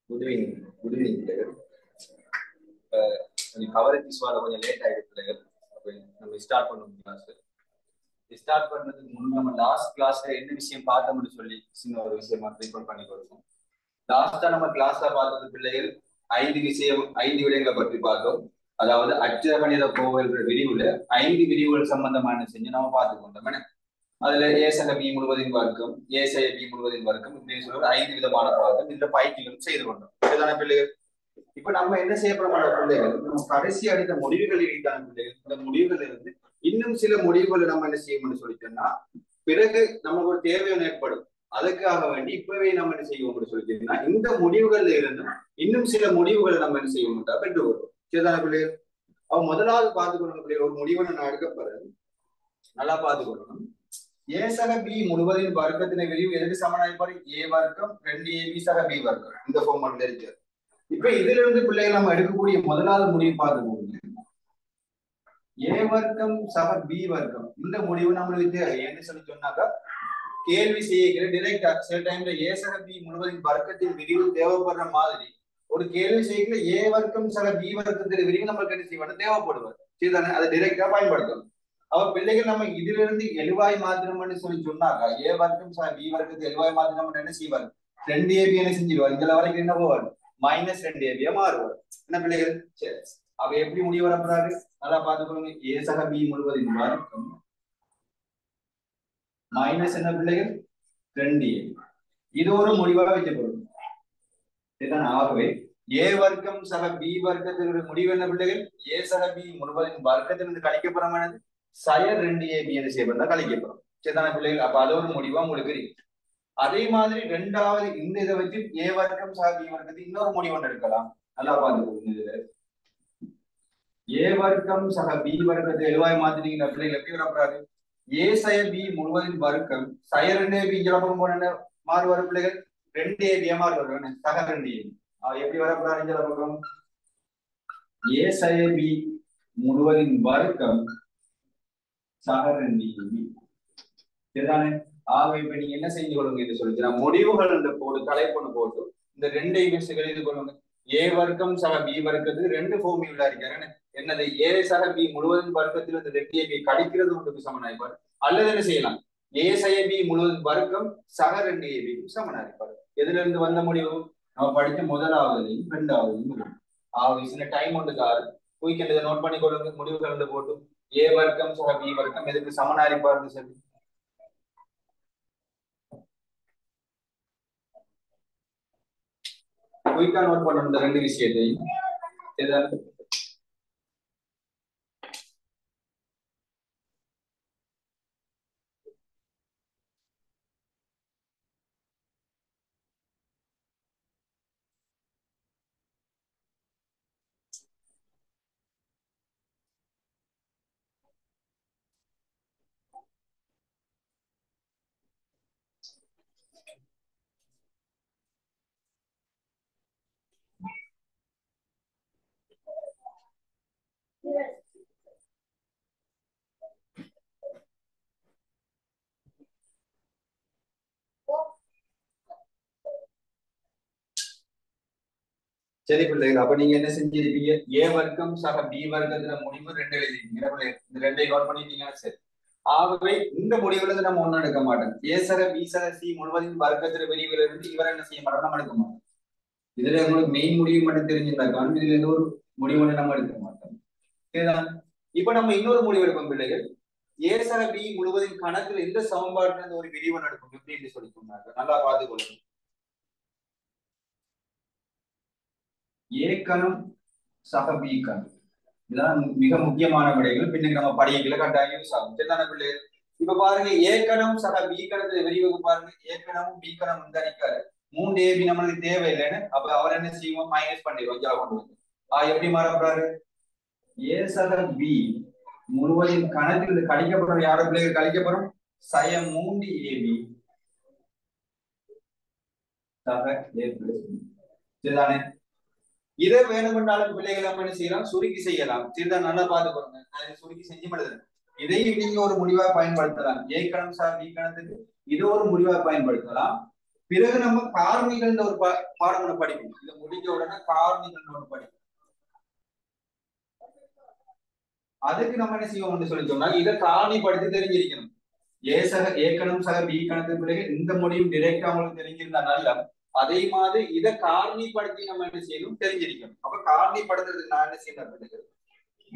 Good evening. Good evening. கொஞ்சம் coverage இஷ்யூவால கொஞ்சம் late ஆயிடுச்சு. நம்ம ஸ்டார்ட் பண்ணுவோம் கிளாஸ். ஸ்டார்ட் பண்றதுக்கு முன்னாடி நம்ம லாஸ்ட் கிளாஸ்ல என்ன விஷயம் பார்த்தோம்னு சொல்லி சின்ன ஒரு விஷயமா ப்ரிப்பேர் பண்ணி கொடுப்போம். லாஸ்டா நம்ம கிளாஸ்ல பார்த்தது பிள்ளைகள் 5 விடயங்களை பற்றி பார்த்தோம். அதாவது அச்சகணித கோவைன்ற விரிவுல 5 விரிவுகள் சம்பந்தமான செஞ்சு நம்ம பார்த்துக்கொண்டோம். அதுல ஏசக பி முழுவதின் வர்க்கம், ஏசய பி முழுவதின் வர்க்கம் இப்படின்னு சொல்லி 5 விதமான பாகம் இந்த பயிற்சிகளும் செய்து கொண்டோம். இதுதான பிள்ளைகள். இப்ப நம்ம என்ன செய்ய போறோம் பிள்ளைகள், நம்ம கடைசி அடித்த முடிவுகள் இருக்கான பிள்ளைகள். இந்த முடிவுகள் இருந்து இன்னும் சில முடிவுகளை நம்ம என்ன செய்யணும்னு சொல்லிட்டோம்னா பிறகு நமக்கு ஒரு தேவை ஏற்படும். அதுக்காக வேண்டி இப்பவே நம்ம என்ன செய்வோம்னு சொல்லிட்டோம்னா இந்த முடிவுகள்ல இருந்து இன்னும் சில முடிவுகளை நம்ம என்ன செய்வோம் பெற்று வருவோம். சரிதான பிள்ளைகள். அவ முதலாவது பார்த்துக்கொள்ளணும் பிள்ளைகள். ஒரு முடிவை நான் எடுக்கப்படுறது நல்லா பார்த்துக்கொள்ளணும். ஏசக பி முழுவதின் வர்க்கத்தின விரிவு எதுக்கு சமனாய்ப்பாரு? ஏ வர்க்கம் 2ab சக பி வர்க்கம். இந்த ஃபார்மட்ல இருக்கு. இப்ப இதுல இருந்து பிள்ளைகள் நம்ம எடுக்கக்கூடிய முதலாவது முடிவு பார்க்கும்போது ஏ வர்க்கம் சக பி வர்க்கம் இந்த முடிவு நம்மளுக்கு தேவை. என்ன சொல்லி சொன்னாக்கா கேள்வி செய்ய டிரெக்டா சில டைம்ல ஏ சக பி முழுவதின் வர்க்கத்தின் விரிவு தேவைப்படுற மாதிரி ஒரு கேள்வி செய்யல ஏ வர்க்கம் சக பி வர்க்கத்தின் விரிவு நம்மளுக்கு என்ன செய்வாங்க தேவைப்படுவார். சரிதானே? அதை டிரெக்டா பயன்படுத்தணும். அவ பிள்ளைகள் நம்ம இதுல இருந்து எழுவாய் மாத்திரம்னு சொல்லி சொன்னாக்கா ஏ வர்க்கம் சக பி வர்க்கத்தை எழுவாய் மாத்திரம் என்ன செய்வார்? 2ab என்ன செஞ்சிருவார்? இதுல வரைக்கும் என்ன போவார்? -2ab மாறுவார். என்ன பிள்ளைகள்? சரி, அவ எப்படி முடிவு வரப்படாது நல்லா பார்த்துக்கோங்க. ஏ சக பி முழுவதின் வர்க்கம் மைனஸ் என்ன பிள்ளைகள் 2ab இது ஒரு முடிவாக வைக்கப்படும். ஆகவே ஏ வர்க்கம் சக பி வர்க்கத்தினுடைய முடிவு என்ன பிள்ளைகள்? ஏ சக பி முழுவதின் வர்க்கத்திலிருந்து கழிக்கப்படுறது சய 2ab என்ன செய்யப்படும் கழிக்கப்படும். சரிதான பிள்ளைகள். அப்ப அது ஒரு முடிவா உங்களுக்கு இருக்கு. அதே மாதிரி ரெண்டாவது இந்த இதை வச்சு ஏ வர்க்கம் சக பி வர்க்கத்துக்கு இன்னொரு முடிவு ஒன்று எடுக்கலாம். நல்லா பார்த்துக்கோங்க. இதுல ஏ வர்க்கம் சக பி வர்க்கத்தை எழுவாய் மாத்தினீங்க பிள்ளைகள் எப்படி வரப்படாது? ஏ சய பி முழுவதின் வர்க்கம் சய 2ab இஞ்சலப்பக்கம் போன மாறுவார் பிள்ளைகள் 2ab மாறுவார் சக 2ab. எப்படி வரப்படாது இஞ்சலப்பக்கம்? ஏ சய பி முழுவதின் வர்க்கம் சக 2ab. இதுதானே? ஆகவே இப்ப நீங்க என்ன செஞ்சு கொள்ளுங்க என்று சொல்லிச்சு முடிவுகள் இந்த போடு தலைப்பொண்ணு போட்டு இந்த 2 மிஸ்கள் இது கொள்ளுங்க. ஏ வர்க்கம் சக பி வர்க்கத்துக்கு 2 ஃபார்முலா இருக்காரு. என்னது? ஏ சக பி முழுவதின் வர்க்கத்தில் இந்த 2ab கழிக்கிறது ஒன்றுக்கு சமனாய்ப்பார். அல்லது என்ன செய்யலாம்? ஏ சய பி முழுவதின் வர்க்கம் சக 2ab சமனாய்ப்பார். எதுல இருந்து வந்த முடிவு? நம்ம படிச்ச முதலாவதுலையும் ரெண்டாவதுலையும். ஆகவே சில டைம் ஒன்றுக்காரு குயிக் இதை நோட் பண்ணி கொள்ளுங்க. முடிவுகள் இருந்து போட்டு ஏ வர்க்கம் சக பி வர்க்கம் எதுக்கு சமனாய்ப்பார்னு சொல்லி குயிக்கா நோட் பண்ணணும் இந்த 2 விஷயத்தையும். சரி பிள்ளைகள். அப்ப நீங்க என்ன செஞ்சிருப்பீங்க? ஏ வர்க்கம் சக பி வர்க்கத்துல முடிவு 2 எழுதிருக்கீங்க. இந்த 2 நோட் பண்ணிட்டீங்கன்னா சரி. ஆகவே இந்த முடிவுல இருந்து நம்ம ஒண்ணும் எடுக்க மாட்டோம். ஏ சக பி சக சி முழுவதின் வர்க்கத்துல விரிவுல இருந்து இவரை என்ன செய்ய மாட்டோம்? நம்ம எடுக்க மாட்டோம். இதுல உங்களுக்கு மெயின் முடிவு மட்டும் தெரிஞ்சிருந்தாக்கா இதுல இருந்து ஒரு முடிவு நம்ம எடுக்க மாட்டோம். சரிதான்? இப்ப நம்ம இன்னொரு முடிவு எடுப்போம் பிள்ளைகள். ஏ சக பி முழுவதின் கணக்குல எந்த சமன்பாட்டுல இருந்து ஒரு விரிவு நடக்கும் எப்படி சொல்லி சொன்னாங்க. நல்லா பார்த்துக்கொள்ளுங்க. ஏ கணம் சக பி கணம் இதெல்லாம் மிக முக்கியமான விடைகள். பின்னுக்கு நம்ம படிக்கல கட்டாயம் யூஸ் ஆகும். சரிதான பிள்ளைகள்? இப்ப பாருங்க ஏ கணம் சக பி கணத்துல விரிவுக்கு பாருங்க. ஏ கணமும் பி கணம் இந்த அடிக்காரு 3ab நம்மளுக்கு தேவையில்லைன்னு அப்ப அவர் என்ன செய்வோம்? மைனஸ் பண்ணிடுவோம். கொண்டு வந்து எப்படி மாறப்படுறாரு? ஏ சக பி முழுவதின் கணக்கில் கழிக்கப்படும் யாரோ பிள்ளைகள் கழிக்கப்படும் சய 3ab சக a பிளஸ் b. சரிதானே? இதை வேணும்னாலும் பிள்ளைகள் நம்ம என்ன செய்யலாம்? சுருக்கி செய்யலாம். சரிதான்? நல்லா பார்த்துக்கோங்க. நான் சுருக்கி செஞ்சு எழுதுறேன். இதையும் நீங்க ஒரு முடிவா பயன்படுத்தலாம். ஏ கணம் சார் பி கணத்துக்கு இது ஒரு முடிவா பயன்படுத்தலாம். பிறகு நம்ம காரணிகள் ஒரு பாடம் ஒன்று படிக்கணும். இதை முடிஞ்ச உடனே காரணிகள் ஒன்று படிக்கணும். அதுக்கு நம்ம என்ன செய்வோம் சொல்லி சொன்னா இதை காரணிப்படுத்தி தெரிஞ்சிருக்கணும். ஏ கணம் சக பி கணத்துக்கு பிறகு இந்த முடிவு டிரெக்டா அவங்களுக்கு தெரிஞ்சிருந்தா நல்ல. அதே மாதிரி இதை காரணிப்படுத்தி நம்ம என்ன செய்யணும் தெரிஞ்சிருக்கணும். அப்ப காரணிப்படுத்துறதுக்கு நான் என்ன செய்யணும்,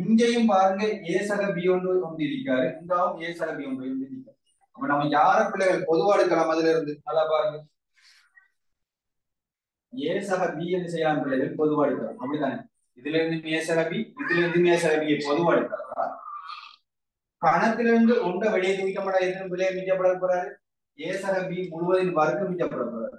இங்கேயும் பாருங்க ஏ சக பி ஒன்று இருக்காரு, இங்காவும் ஏ சக பி ஒன்று இருக்காரு. அப்ப நம்ம யார பிள்ளைகள் பொதுவா எடுக்கலாம், அதுல இருந்து நல்லா பாருங்க. ஏ சக பி என்று செய்யலாம் பிள்ளைகள் பொதுவா எடுக்கலாம், அப்படித்தானே? இதுல இருந்து ஏ சக பி, இதுல இருந்து ஏ சக பி பொதுவா எடுக்கலாம். கணக்குல இருந்து ஒன்றை வெளியே தூக்கப்பட எத்தனை பிள்ளைகள் மிச்சப்பட போறாரு? ஏ சக பி முழுவதின் வர்க்கம் மிச்சப்பட போறாரு.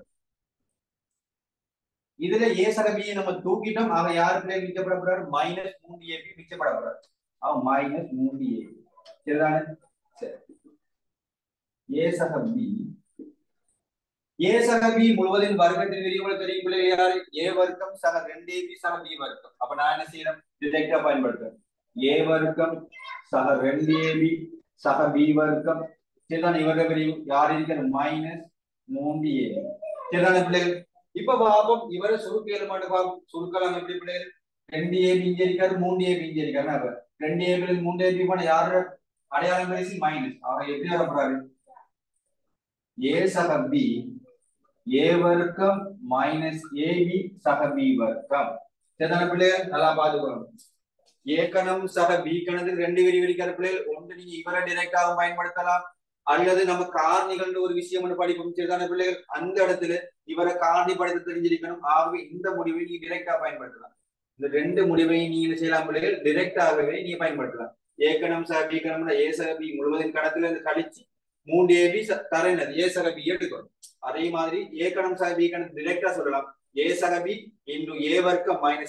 இதுல ஏ சக பியை நம்ம தூக்கிட்டோம். ஆக யாரு பிள்ளைகள் மிச்சப்பட போறாரு? -3ab மிச்சப்பட போறாரு. அவன் -3ab சரிதானே? சரி, ஏ சக பி, ஏ சக பி முழுவதின் வர்க்கத்தின் விரிவுகள் தெரியும் பிள்ளைகள் யாரு? ஏ வர்க்கம் சக 2ab சக பி வர்க்கம். அப்ப நான் என்ன செய்யறேன், டிரெக்டா பயன்படுத்துறேன். ஏ வர்க்கம் சக 2ab சக பி வர்க்கம் சரிதானே? இவர விரிவு யார் இருக்கிற? -3ab சரிதானே பிள்ளைகள்? இப்ப பாப்போம் இவரை சுருக்கையில மட்டும் பாப்போம். சுருக்கலாம் எப்படி பிள்ளைகள்? 2ab இங்க இருக்காரு, 3ab இங்க இருக்காரு. அவர் 2ab 3ab பண்ண யாரு அடையாளம் பேசி மைனஸ். ஆக எப்படி வரப்படுறாரு? ஏ சக பி ஏ வர்க்கம் -ab சக பி வர்க்கம் சரிதானே பிள்ளைகள்? நல்லா பாத்துக்கணும். ஏ கணம் சக பி கணத்துக்கு ரெண்டு விரி விரிக்கிற பிள்ளைகள் ஒன்று நீங்க இவரை டிரெக்டாக பயன்படுத்தலாம், அல்லது நம்ம காரணிகள் ஒரு விஷயம் ஒன்று படிப்போம் சரிதானே பிள்ளைகள்? அந்த இடத்துல இவரை காரணிப்படுத்த தெரிஞ்சிருக்கணும். ஆகவே இந்த முடிவை நீங்க டிரெக்டா பயன்படுத்தலாம். இந்த ரெண்டு முடிவையும் நீங்க என்ன செய்யலாம் பிள்ளைகள்? டிரெக்டாகவே நீங்க பயன்படுத்தலாம். ஏ கணம் சக பி கணம்னா ஏ சக பி முழுவதின் கணத்துல இருந்து கழிச்சு 3ab தரேனது ஏ சக பி எடுக்கணும். அதே மாதிரி ஏ கணம் சக பி கணம் டிரெக்டா சொல்லலாம். ஏ சக பி இன்டு ஏ வர்க்கம் -ab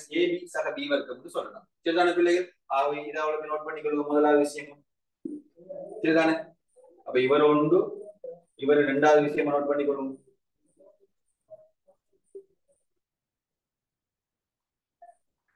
சக பி வர்க்கம் சொல்லலாம் சரிதானே பிள்ளைகள்? ஆகவே இதை அவ்வளவு நோட் பண்ணிக்கொள்வோம். முதலாவது விஷயம் சரிதானே? அப்ப இவர் ஒன்று, இவர் இரண்டாவது விஷயம் நோட் பண்ணிக்கொள்ளும்.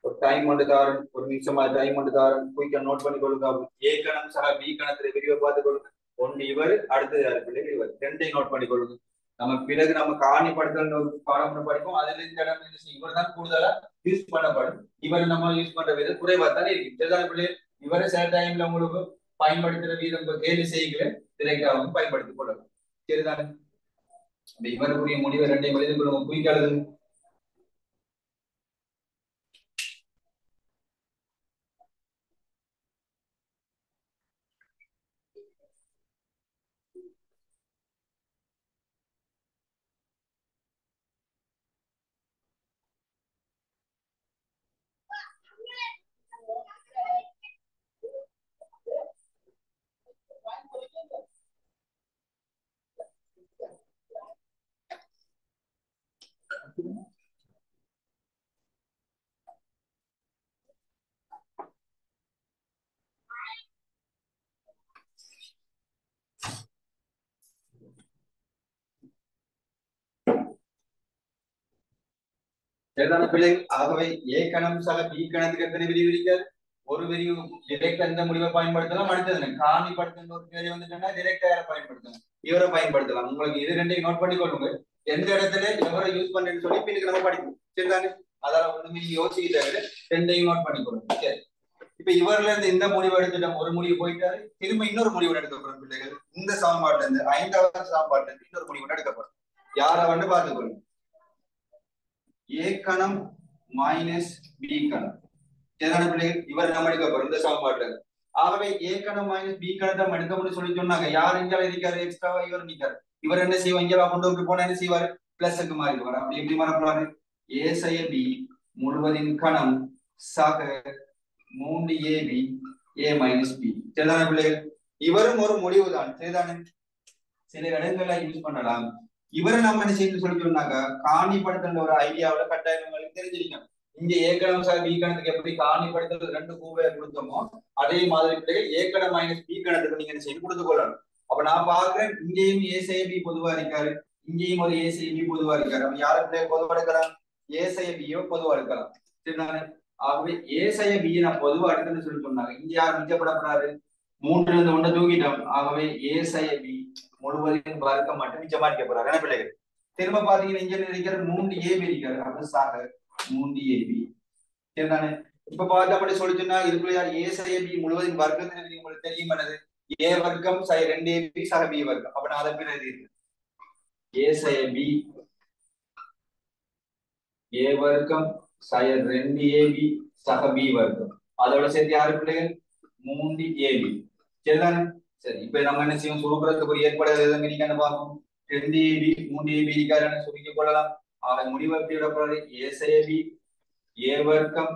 ஒரு டைம் ஒன்று தாரன், ஒரு நிமிஷமா டைம் ஒன்று தாரன், குயிக்கா நோட் பண்ணிக்கொள்ளுங்க. ஏ கணம் சக பி கணத்துல விரிவை பார்த்துக் கொள்ளுங்க. ஒன்று இவர், அடுத்தது யாரு பிள்ளைகள்? இவர் ரெண்டையும் நோட் பண்ணிக்கொள்ளுங்க. நம்ம பிறகு நம்ம காரணிப்படுத்தல் ஒரு பாடம் படிப்போம். அதுல இந்த இடம் இவர் தான் கூடுதலா யூஸ் பண்ணப்படும். இவர் நம்ம யூஸ் பண்ற விதம் குறைவா தானே இருக்கு சரிதானே பிள்ளைகள்? இவரை சில டைம்ல உங்களுக்கு பயன்படுத்துற வீதம் கேள்வி செய்கிற டிரெக்டாகவும் பயன்படுத்திக் கொள்ளலாம் சரிதானே? இவருக்குரிய முடிவை ரெண்டையும் எழுதி கொள்ளுங்க. குறிக்காது சரிதான பிள்ளைகள்? ஆகவே ஏ கணம் சக பி கணத்துக்கு எத்தனை விரிவு இருக்காது? ஒரு விரிவு டிரெக்டா இந்த முடிவை பயன்படுத்தலாம். அடுத்தது காரணிப்படுத்த ஒரு கேள்வி வந்துட்டா டிரெக்டா யாரை பயன்படுத்தலாம்? இவரை பயன்படுத்தலாம். உங்களுக்கு இது ரெண்டையும் நோட் பண்ணி கொள்ளுங்க. எந்த இடத்துல எவரை யூஸ் பண்றேன்னு சொல்லி பின்னுக்கு நம்ம படிப்போம் சரிதானே? அதால ஒண்ணுமே யோசிக்கிட்டாரு, ரெண்டையும் நோட் பண்ணி கொள்ளுங்க. சரி, இப்ப இவர்ல இருந்து இந்த முடிவு எடுத்துட்டோம், ஒரு முடிவு போயிட்டாரு. திரும்ப இன்னொரு முடிவு எடுக்கப்படும் பிள்ளைகள். இந்த சமன்பாட்டுல இருந்து 5வது சமன்பாட்டுல இருந்து இன்னொரு முடிவு எடுக்கப்படும். யாரை வந்து பார்த்துக்கொள்ளுங்க. ஏ கணம் -b கணம் சரிதான பிள்ளைகள்? இவர் நம்ம எடுக்க போறோம் இந்த சமன்பாட்டுல. ஆகவே ஏ கணம் -b கணத்தை நம்ம எடுக்கணும்னு சொல்லி சொன்னாங்க. யார் இங்கே இருக்காரு? எக்ஸ்ட்ராவா இவர் நிக்காரு. இவர் என்ன செய்வார்? இங்கே கொண்டு வந்து போனா என்ன செய்வாரு? பிளஸ்க்கு மாறிடுவார். அப்படி எப்படி மாறப்படுவாரு? ஏ சய பி முழுவதின் கணம் சக 3ab a - b சரிதான பிள்ளைகள்? இவரும் ஒரு முடிவு தான் சரிதானே? சில இடங்கள்ல யூஸ் பண்ணலாம். இவரை நம்ம என்ன செய்யணும்னு சொல்லி சொன்னாங்க, காரணிப்படுத்தல் ஒரு ஐடியாவில கட்டாயம் உங்களுக்கு தெரிஞ்சிருக்கணும். இங்க ஏ கணம் சக பி கணத்துக்கு எப்படி காரணிப்படுத்தல் ரெண்டு கூவை கொடுத்தோமோ அதே மாதிரி ஏ கணம் -b கணத்துக்கு நீங்க என்ன செய்யணும்? கொடுத்து கொள்ளணும். அப்ப நான் பாக்குறேன் இங்கேயும் ஏ சய பி பொதுவா இருக்காரு, இங்கேயும் ஒரு ஏ சய பி பொதுவா இருக்காரு. அப்ப யார பிள்ளைய பொதுவா எடுக்கலாம்? ஏ சய பியோ பொதுவா எடுக்கலாம் சரிதானே? ஆகவே ஏ சய பி நான் பொதுவா எடுக்கணும்னு சொல்லி சொன்னாங்க. இங்க யார் மிச்சப்படப்படுறாரு? மூன்றுல இருந்து ஒன்றை தூக்கிட்டோம். ஆகவே ஏ சை பி முழுவதையும் வர்க்கம் மட்டும் மிச்சமாக்க போறாரு. என்ன பிள்ளைகள்? திரும்ப பாத்தீங்கன்னா இங்க இருக்கிற மூன்று ஏபி இருக்காரு. அப்ப சாக மூன்று ஏபி சரிதானே? இப்ப பார்த்து அப்படி சொல்லிச்சுன்னா இதுக்குள்ள யார் ஏ சை பி முழுவதும் வர்க்கம் உங்களுக்கு தெரியும் என்னது? ஏ வர்க்கம் சை ரெண்டு ஏபி சக பி வர்க்கம். அப்ப நான் அதை பேர் எழுதியிருக்கேன். ஏ சை பி ஏ வர்க்கம் சை ரெண்டு ஏபி சக பி வர்க்கம். அதோட சேர்த்து யாரு பிள்ளைகள்? மூன்று ஏபி சரிதானே? சரி, இப்ப நம்ம என்ன செய்வோம்? சுருக்கிறதுக்கு ஒரு ஏற்பாடு எதுவும் இருக்கான்னு பார்ப்போம். ரெண்டு ஏபி மூன்று ஏபி இருக்காருன்னு சுருக்கிக் கொள்ளலாம். ஆக முடிவு எப்படி விடப்படுறது? ஏ ஏ வர்க்கம்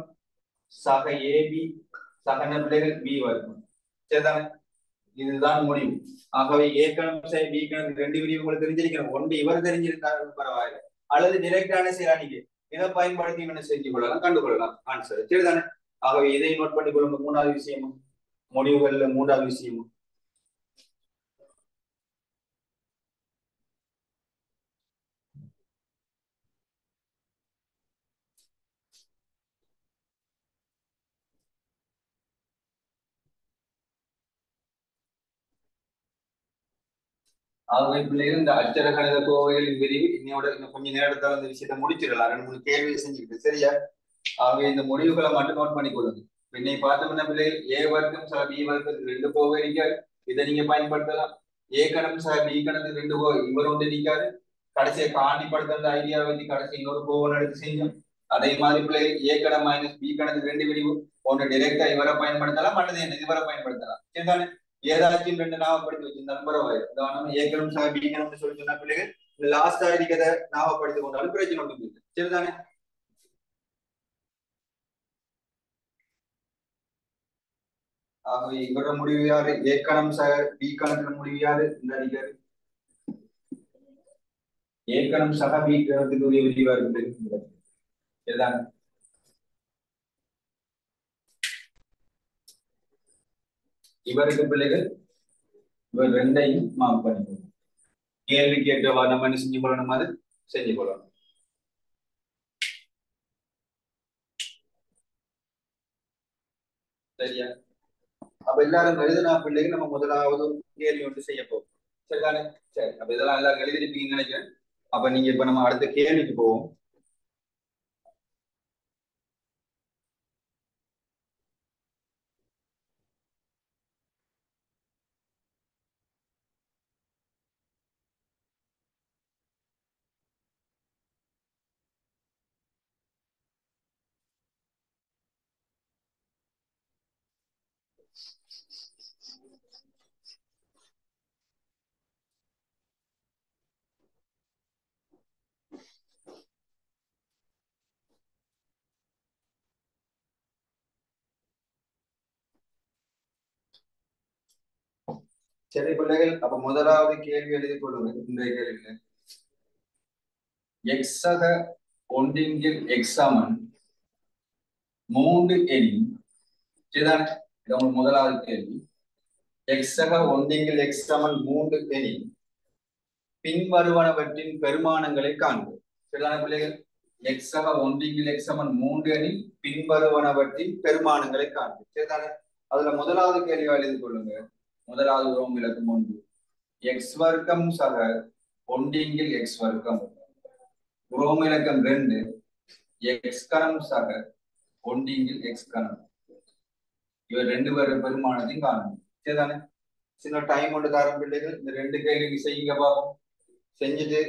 சக ஏபி சகன பிள்ளைகள் பி வர்க்கம் சரிதானே? இதுதான் முடிவு. ஆகவே ஏ கணம் சை பி கணம் ரெண்டு விரிவு உங்களுக்கு தெரிஞ்சிருக்கணும். ஒன்று இவர் தெரிஞ்சிருந்தாலும் பரவாயில்லை, அல்லது டிரெக்டான செய்யறாங்க இதை பயன்படுத்தி என்ன செஞ்சு கொள்ளலாம், கண்டுகொள்ளலாம் ஆன்சர் சரிதானே? ஆகவே இதை நோட் பண்ணி கொள்ளுங்க. மூணாவது விஷயமும் முடிவுகள்ல மூன்றாவது விஷயமும் ஆகவே பிள்ளைகள் இந்த அச்சர கணித கோவைகளின் விரிவு இன்னையோட இன்னும் கொஞ்ச நேரத்தால் அந்த விஷயத்தை முடிச்சிடலாம். ரெண்டு மூணு கேள்வி செஞ்சுக்கிட்டு சரியா? ஆகவே இந்த முடிவுகளை மட்டும் நோட் பண்ணி கொள்ளுங்க. இன்னை பார்த்தோம்னா பிள்ளைகள் ஏ வர்க்கம் சக பி வர்க்கத்துக்கு ரெண்டு கோவை இருக்காரு. இதை நீங்க பயன்படுத்தலாம். ஏ கணம் சக பி கணத்துக்கு ரெண்டு கோவை இவர் ஒன்று இருக்காரு. கடைசியை காண்டிப்படுத்த ஐடியா வச்சு கடைசி இன்னொரு கோவம் எடுத்து செஞ்சோம். அதே மாதிரி பிள்ளைகள் ஏ கணம் மைனஸ் பி கணத்துக்கு ரெண்டு விரிவு ஒன்று டிரெக்டா இவரை பயன்படுத்தலாம், அல்லது என்ன இவரை பயன்படுத்தலாம் சரிதானே? ஏதாச்சும் ரெண்டு ஞாபகப்படுத்தி வச்சிருந்தாலும் பரவாயில்லை. உதாரணம் ஏக்கணும் சக பீக்கணும்னு சொல்லி சொன்ன பிள்ளைகள் இந்த லாஸ்டா இருக்கிறத ஞாபகப்படுத்தி கொண்டாலும் பிரச்சனை ஒன்றும் இல்லை சரிதானே? ஆகவே இவரோட முடிவு யாரு? ஏக்கணம் சக பி கணக்கிற முடிவு யாரு? இந்த அடிக்காரு ஏக்கணம் சக பி கணத்துக்கு உரிய விரிவா இருக்கு சரிதானே? இவருக்கு பிள்ளைகள் இவர் ரெண்டையும் மார்க் பண்ணிக்கணும். கேள்வி கேட்டவா நம்ம என்ன செஞ்சு கொள்ளணும்? அது செஞ்சு கொள்ளணும் சரியா? அப்ப எல்லாரும் எழுதுனா பிள்ளைங்க நம்ம முதலாவது கேள்வி ஒன்று செய்ய போறோம் சரிதானே? சரி, அப்ப இதெல்லாம் எல்லாரும் எழுதிருப்பீங்கன்னு நினைக்கிறேன். அப்ப நீங்க இப்ப நம்ம அடுத்த கேள்விக்கு போவோம். சரி பிள்ளைகள், அப்ப முதலாவது கேள்வி எழுதி கொள்ளுங்க. இந்த கேள்வியில எக்ஸக ஒன்றின்கீழ் எக்ஸ் சமன் மூன்று எனின் சரிதானே? இது உங்களுக்கு முதலாவது கேள்வி. எக்ஸக ஒன்றின்கீழ் எக்ஸ் சமன் மூன்று எனின் பின்வருவனவற்றின் பெருமானங்களை காண்போம் சரிதானே பிள்ளைகள்? எக்ஸக ஒன்றின்கீழ் எக்ஸ் சமன் மூன்று எனின் பின்வருவனவற்றின் பெருமானங்களை காண்போம் சரிதானே? அதுல முதலாவது கேள்வி எழுதி கொள்ளுங்க. முதலாவது ரோம் விளக்கம் ஒன்று. எக்ஸ் வர்க்கம் சக ஒன்றின்கீழ் எக்ஸ் வர்க்கம் ரோம் இலக்கம் ரெண்டு எக்ஸ் கணம் சக ஒன்றின்கீழ் எக்ஸ் கணம் இவர் ரெண்டு பேரும் பெருமானத்தையும் காணணும் சரிதானே? சின்ன டைம் ஒன்று தரம் பிள்ளைகள். இந்த ரெண்டு கேள்வி செய்யுங்க பார்ப்போம். செஞ்சுட்டு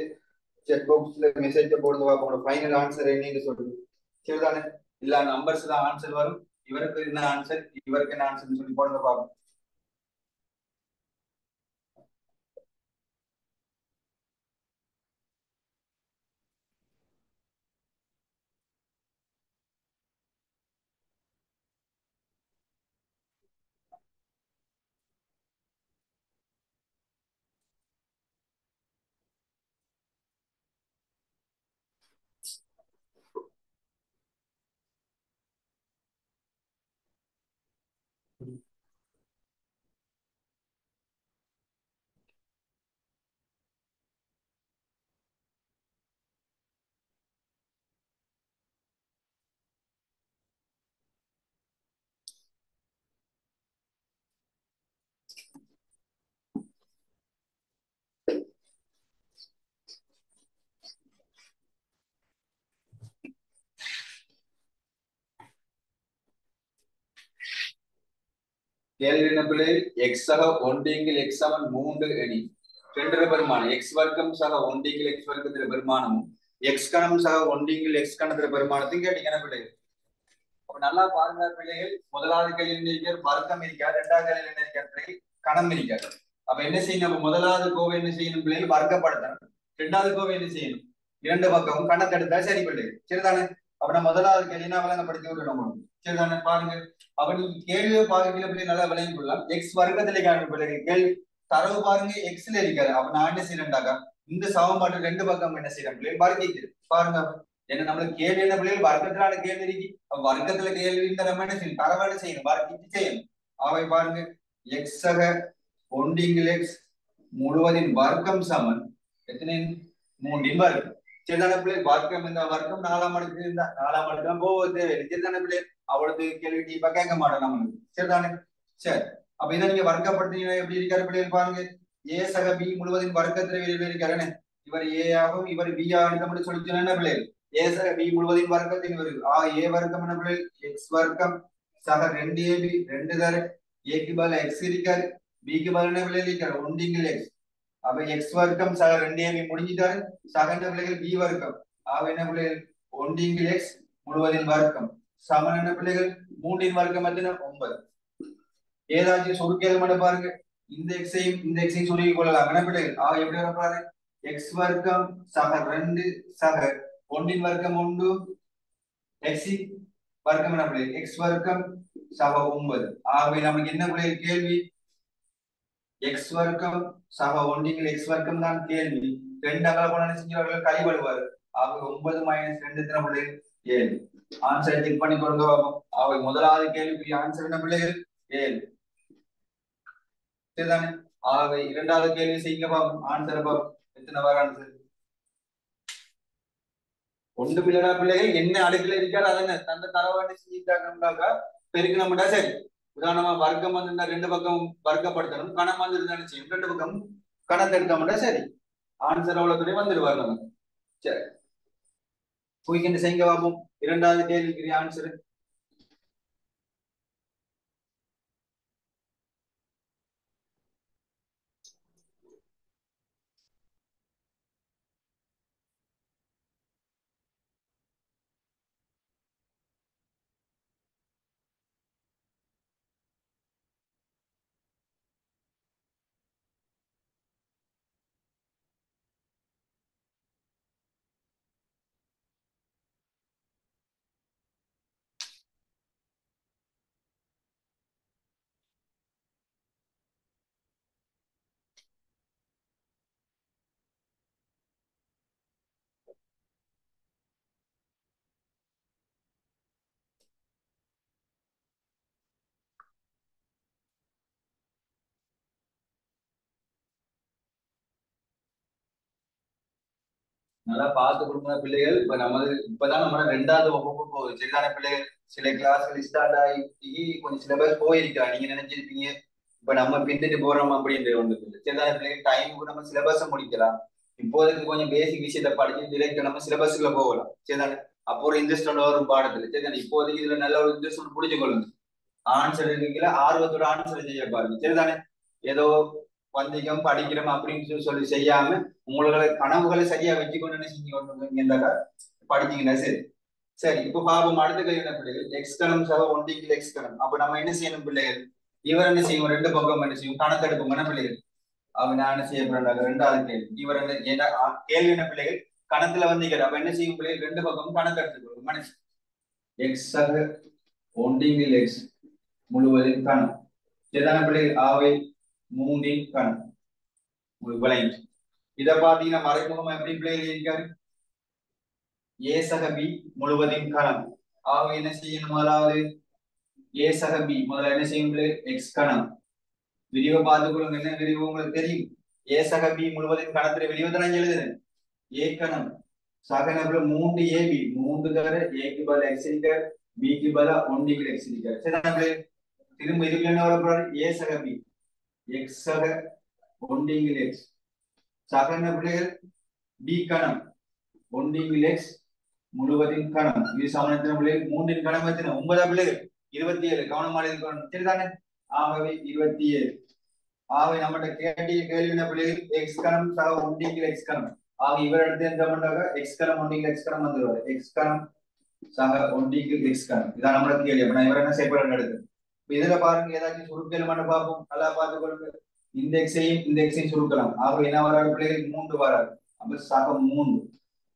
செக் பாக்ஸ்ல மெசேஜ் போடுங்க பார்ப்போம். உங்களோட ஃபைனல் ஆன்சர் என்னன்னு சொல்லுங்க சரிதானே? இல்ல நம்பர்ஸ் தான் ஆன்சர் வரும். இவருக்கு என்ன ஆன்சர் இவருக்கு என்ன ஆன்சர் சொல்லி போடுங்க பார்ப்போம். கேள்வி என்ன பிள்ளைகள் எக்ஸ் சக ஒன்றிங்கில் எக்ஸ் சமன் 3 எனில் ரெண்டு பெருமானம் எக்ஸ் வர்க்கம் சக ஒன்றிங்கில் எக்ஸ் வர்க்கத்தில பெருமானமும் எக்ஸ் கணம் சக ஒன்றிங்கில் எக்ஸ் கணத்தில பெருமானத்தையும் கேட்டீங்கன்னா பிள்ளைகள் அப்ப நல்லா பாருங்க பிள்ளைகள் முதலாவது கேள்வி வர்க்கம் இருக்காது இரண்டாவது கேள்வி என்ன இருக்காது கணம் இருக்காது அப்ப என்ன செய்யணும் நம்ம முதலாவது கோவை என்ன செய்யணும் பிள்ளைகள் வர்க்கப்படுத்தணும் இரண்டாவது கோவை என்ன செய்யணும் இரண்டு பக்கமும் கணக்கெடுத்தா சரி பிள்ளைகள் சரிதானே அப்ப நம்ம முதலாவது கேள்வினா விளங்கப்படுத்தி விடணும் சரிதானே பாருங்க அப்ப நீங்க கேள்வியை பார்க்கல பிள்ளை நல்லா விளங்கி கொள்ளலாம் எக்ஸ் வர்க்கத்துல காணும் பிள்ளைகள் கேள்வி தரவு பாருங்க எக்ஸ்ல இருக்காது அப்ப நான் என்ன செய்யறேன்டாக்கா இந்த சமன்பாட்டு ரெண்டு பக்கம் என்ன செய்யறேன் பிள்ளைகள் வர்க்கிக்கு பாருங்க என்ன நம்மளுக்கு கேள்வி என்ன பிள்ளைகள் வர்க்கத்திலான கேள்வி இருக்கு வர்க்கத்துல கேள்வி இந்த நம்ம என்ன செய்யணும் தரவு என்ன செய்யணும் வர்க்கிக்கு செய்யணும் அவை பாருங்க எக்ஸ் சக ஒன்றிங்கில் எக்ஸ் முழுவதின் வர்க்கம் சமன் எத்தனை 3 வர்க்கம் சரிதான பிள்ளை வர்க்கம் இந்த வர்க்கம் 4ஆம் அடுக்கு இருந்தா 4ஆம் அடுக்கு போவது தேவை சரிதான பிள்ளை அவ்வளவு கேள்வி டீப்பா கேட்க மாட்டோம் நம்மளுக்கு சரிதானே சரி அப்ப இதை நீங்க வர்க்கப்படுத்தீங்கன்னா எப்படி இருக்காரு பிள்ளைகள் பாருங்க ஏ சக பி முழுவதின் வர்க்கத்துல இருக்காருன்னு இவர் ஏ ஆகும் இவர் பி ஆகும் சொல்லி என்ன பிள்ளைகள் ஏ சக பி முழுவதின் வர்க்கத்தின் வருது ஏ வர்க்கம் என்ன பிள்ளைகள் எக்ஸ் வர்க்கம் சக 2ab 2 தர ஏக்கு பதிலா எக்ஸ் இருக்காரு பிக்கு பதிலா என்ன பிள்ளைகள் இருக்காரு ஒன்றிங்கில் எக்ஸ் அப்ப எக்ஸ் வர்க்கம் சக 2ab முடிஞ்சிட்டாரு சக என்ன பிள்ளைகள் பி வர்க்கம் என்ன பிள்ளைகள் ஒன்றிங்கில் எக்ஸ் முழுவதின் வர்க்கம் சமன் என்ன பிள்ளைகள் 3 வர்க்கம் எத்தனை 9 ஏதாச்சும் சுருக்கியது மட்டும் பாருங்க இந்த எக்ஸையும் சுருக்கி கொள்ளலாம் என்ன பிள்ளைகள் எப்படி வரப்பாரு எக்ஸ் வர்க்கம் சக 2 சக 1 வர்க்கம் 1 எக்ஸ் வர்க்கம் என்ன பிள்ளைகள் எக்ஸ் வர்க்கம் சக 9 ஆகவே நமக்கு என்ன பிள்ளைகள் கேள்வி எக்ஸ் வர்க்கம் சக 1 எக்ஸ் வர்க்கம் தான் கேள்வி 2 அகல போன செஞ்சவர்கள் கழிவழுவாரு ஆக 9 - 2 எத்தனை பிள்ளைகள் 7 ஆன்சர் செக் பண்ணி கொண்டு வரோம் ஆகவே முதலாவது கேள்விக்கு ஆன்சர் என்ன பிள்ளைகள் 7 சரிதானே ஆகவே இரண்டாவது கேள்வி செய்யுங்க பாப்போம் ஆன்சர் பாப்போம் எத்தனை வர ஆன்சர் ஒன்று பிள்ளைடா பிள்ளைகள் என்ன அடுக்குல இருக்காரு அதனை தந்த தரவாண்டி செஞ்சுட்டாக்கா பெருக்கணும்டா சரி உதாரணமா வர்க்கம் வந்து ரெண்டு பக்கம் வர்க்கப்படுத்தணும் கணம் வந்து இருந்தாலும் செய்யும் ரெண்டு பக்கம் கணத்தை எடுத்தோம்டா சரி ஆன்சர் அவ்வளவு வந்துடுவார் நமக்கு சரி போய்கிட்டு செய்யுங்க பாப்போம் இரண்டாவது கேள்விக்கு ஆன்சர் நல்லா பார்த்து கொடுங்க பிள்ளைகள் இப்ப இப்பதான் நம்ம ரெண்டாவது வகுப்பு போகுது சரிதான பிள்ளைகள் சில கிளாஸ்கள் ஸ்டார்ட் ஆகி கொஞ்சம் சிலபஸ் போயிருக்கா நீங்க நினைச்சிருப்பீங்க இப்ப நம்ம பிந்துட்டு போறோம் அப்படின்ற ஒன்று சரிதான பிள்ளைகள் டைமுக்கு நம்ம சிலபஸை முடிக்கலாம் இப்போதைக்கு கொஞ்சம் பேசிக் விஷயத்தை படிச்சு டிரெக்ட் நம்ம சிலபஸ்ல போகலாம் சரிதானே அப்போ ஒரு இன்ட்ரெஸ்ட் வரும் பாடத்துல சரிதானே இப்போதைக்கு இதுல நல்ல ஒரு இன்ட்ரெஸ்ட் புடிச்சு கொள்ளுங்க ஆன்சர் இருக்கீங்களா ஆர்வத்தோட ஆன்சர் செய்ய பாருங்க சரிதானே ஏதோ வந்திகம் படிக்கிறோம் அப்படின்னு சொல்லி செய்யாம உங்களோட கனவுகளை சரியா வச்சுக்கொண்டு என்ன செஞ்சு கொண்டு படிச்சீங்கன்னா சரி சரி இப்ப பாப்போம் அடுத்த கேள்வி என்ன பிள்ளைகள் எக்ஸ் கணம் சக ஒன்றிங்கில் எக்ஸ் கணம் அப்ப நம்ம என்ன செய்யணும் பிள்ளைகள் இவர் என்ன செய்யும் ரெண்டு பக்கம் என்ன செய்யும் கணக்கெடுப்போம் என்ன பிள்ளைகள் அவன் நான் என்ன செய்ய போறாங்க ரெண்டாவது கேள்வி இவர் என்ன கேள்வி என்ன பிள்ளைகள் கணத்துல வந்தீங்க அப்ப என்ன செய்யும் பிள்ளைகள் ரெண்டு பக்கம் கணக்கெடுத்துக்கொள்ளும் மனுஷன் எக்ஸ் சக ஒன்றிங்கில் எக்ஸ் முழுவதின் கணம் சரிதான பிள்ளைகள் ஆவை 3 கணம் விளைந்து இதை பாத்தீங்கன்னா மறைமுகமா எப்படி பிள்ளைகள் இருக்காரு ஏ சக பி முழுவதின் கணம் ஆகவே என்ன செய்யணும் முதலாவது ஏ சக பி முதல்ல என்ன செய்யும் எக்ஸ் கணம் விரிவை பார்த்துக்கொள்ளுங்க என்ன விரிவு உங்களுக்கு தெரியும் ஏ சக பி முழுவதின் கணத்துல விரிவு தான் எழுதுறேன் ஏ கணம் சக 3 AB 3 தர ஏக்கு பதில் எக்ஸ் இருக்கார் பிக்கு பதில் 1 எக்ஸ் இருக்கார் சரி திரும்ப இதுக்கு என்ன வரப்போறாரு ஏ சக பி எக்ஸ் சக 1 எக்ஸ் சக என்ன பிள்ளைகள் பி கணம் 1 எக்ஸ் முழுவதின் கணம் இது சமணத்தின பிள்ளைகள் 3 கணம் எத்தனை 9 பிள்ளைகள் 27 கவனமாக இருக்கணும் சரிதானே ஆகவே 27. ஆகவே நம்மகிட்ட கேள்வி பிள்ளைகள் எக்ஸ் கணம் சக ஒன்றிகள் எக்ஸ் கணம். ஆக இவர் எடுத்து எந்த பண்றாங்க எக்ஸ் கணம் ஒன்றிகள் எக்ஸ் கணம் வந்துருவாரு. எக்ஸ் கணம் சக ஒன்றிகள் எக்ஸ் கணம். இதான் நம்மளோட கேள்வி. அப்ப நான் இவர் என்ன செய்யப்படுறது எடுத்து இதுல பாருங்க ஏதாச்சும் சுருக்கல் மட்டும் பார்ப்போம். நல்லா பார்த்து கொள்ளுங்க. இந்த எக்ஸையும் சுருக்கலாம். ஆக என்ன வராது பிள்ளைகள் 3 வராது. அப்ப சக 3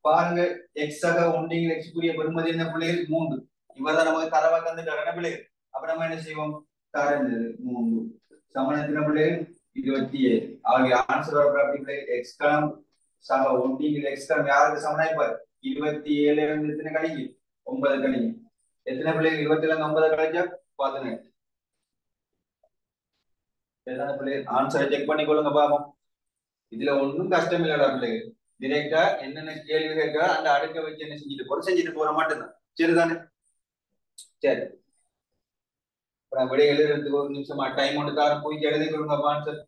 பாருங்க. எக்ஸ் சக ஒன்றிகள் எக்ஸ் கூடிய பெருமதி என்ன பிள்ளைகள் 3. இவர்தான் நமக்கு தரவா தந்துட்டாரு என்ன பிள்ளைகள். அப்ப நம்ம என்ன செய்வோம் தரஞ்சது 3 சமணத்தின பிள்ளைகள் 27. ஆகிய ஆன்சர் வர பிள்ளைகள் எக்ஸ் கணம் சக ஒன்றிகள் எக்ஸ் கணம் யாருக்கு சமனா இருப்பார் 27 எத்தனை கழிக்கு 9 கழிக்கு எத்தனை பிள்ளைகள் 27 9 கழிச்சா 18. பிள்ளைகள் ஆன்சரை செக் பண்ணி கொள்ளுங்க பாப்போம். இதுல ஒன்றும் கஷ்டம் இல்லடா பிள்ளைகள். டிரெக்டா என்னென்ன கேள்வி கேட்க அந்த அடுக்க வச்சு என்ன செஞ்சுட்டு போற மாட்டேதான். சரிதானே? சரி விட எழுதுறதுக்கு ஒரு நிமிஷமா டைம் ஒன்று தாரம் போய் எழுதி கொடுங்க ஆன்சர்.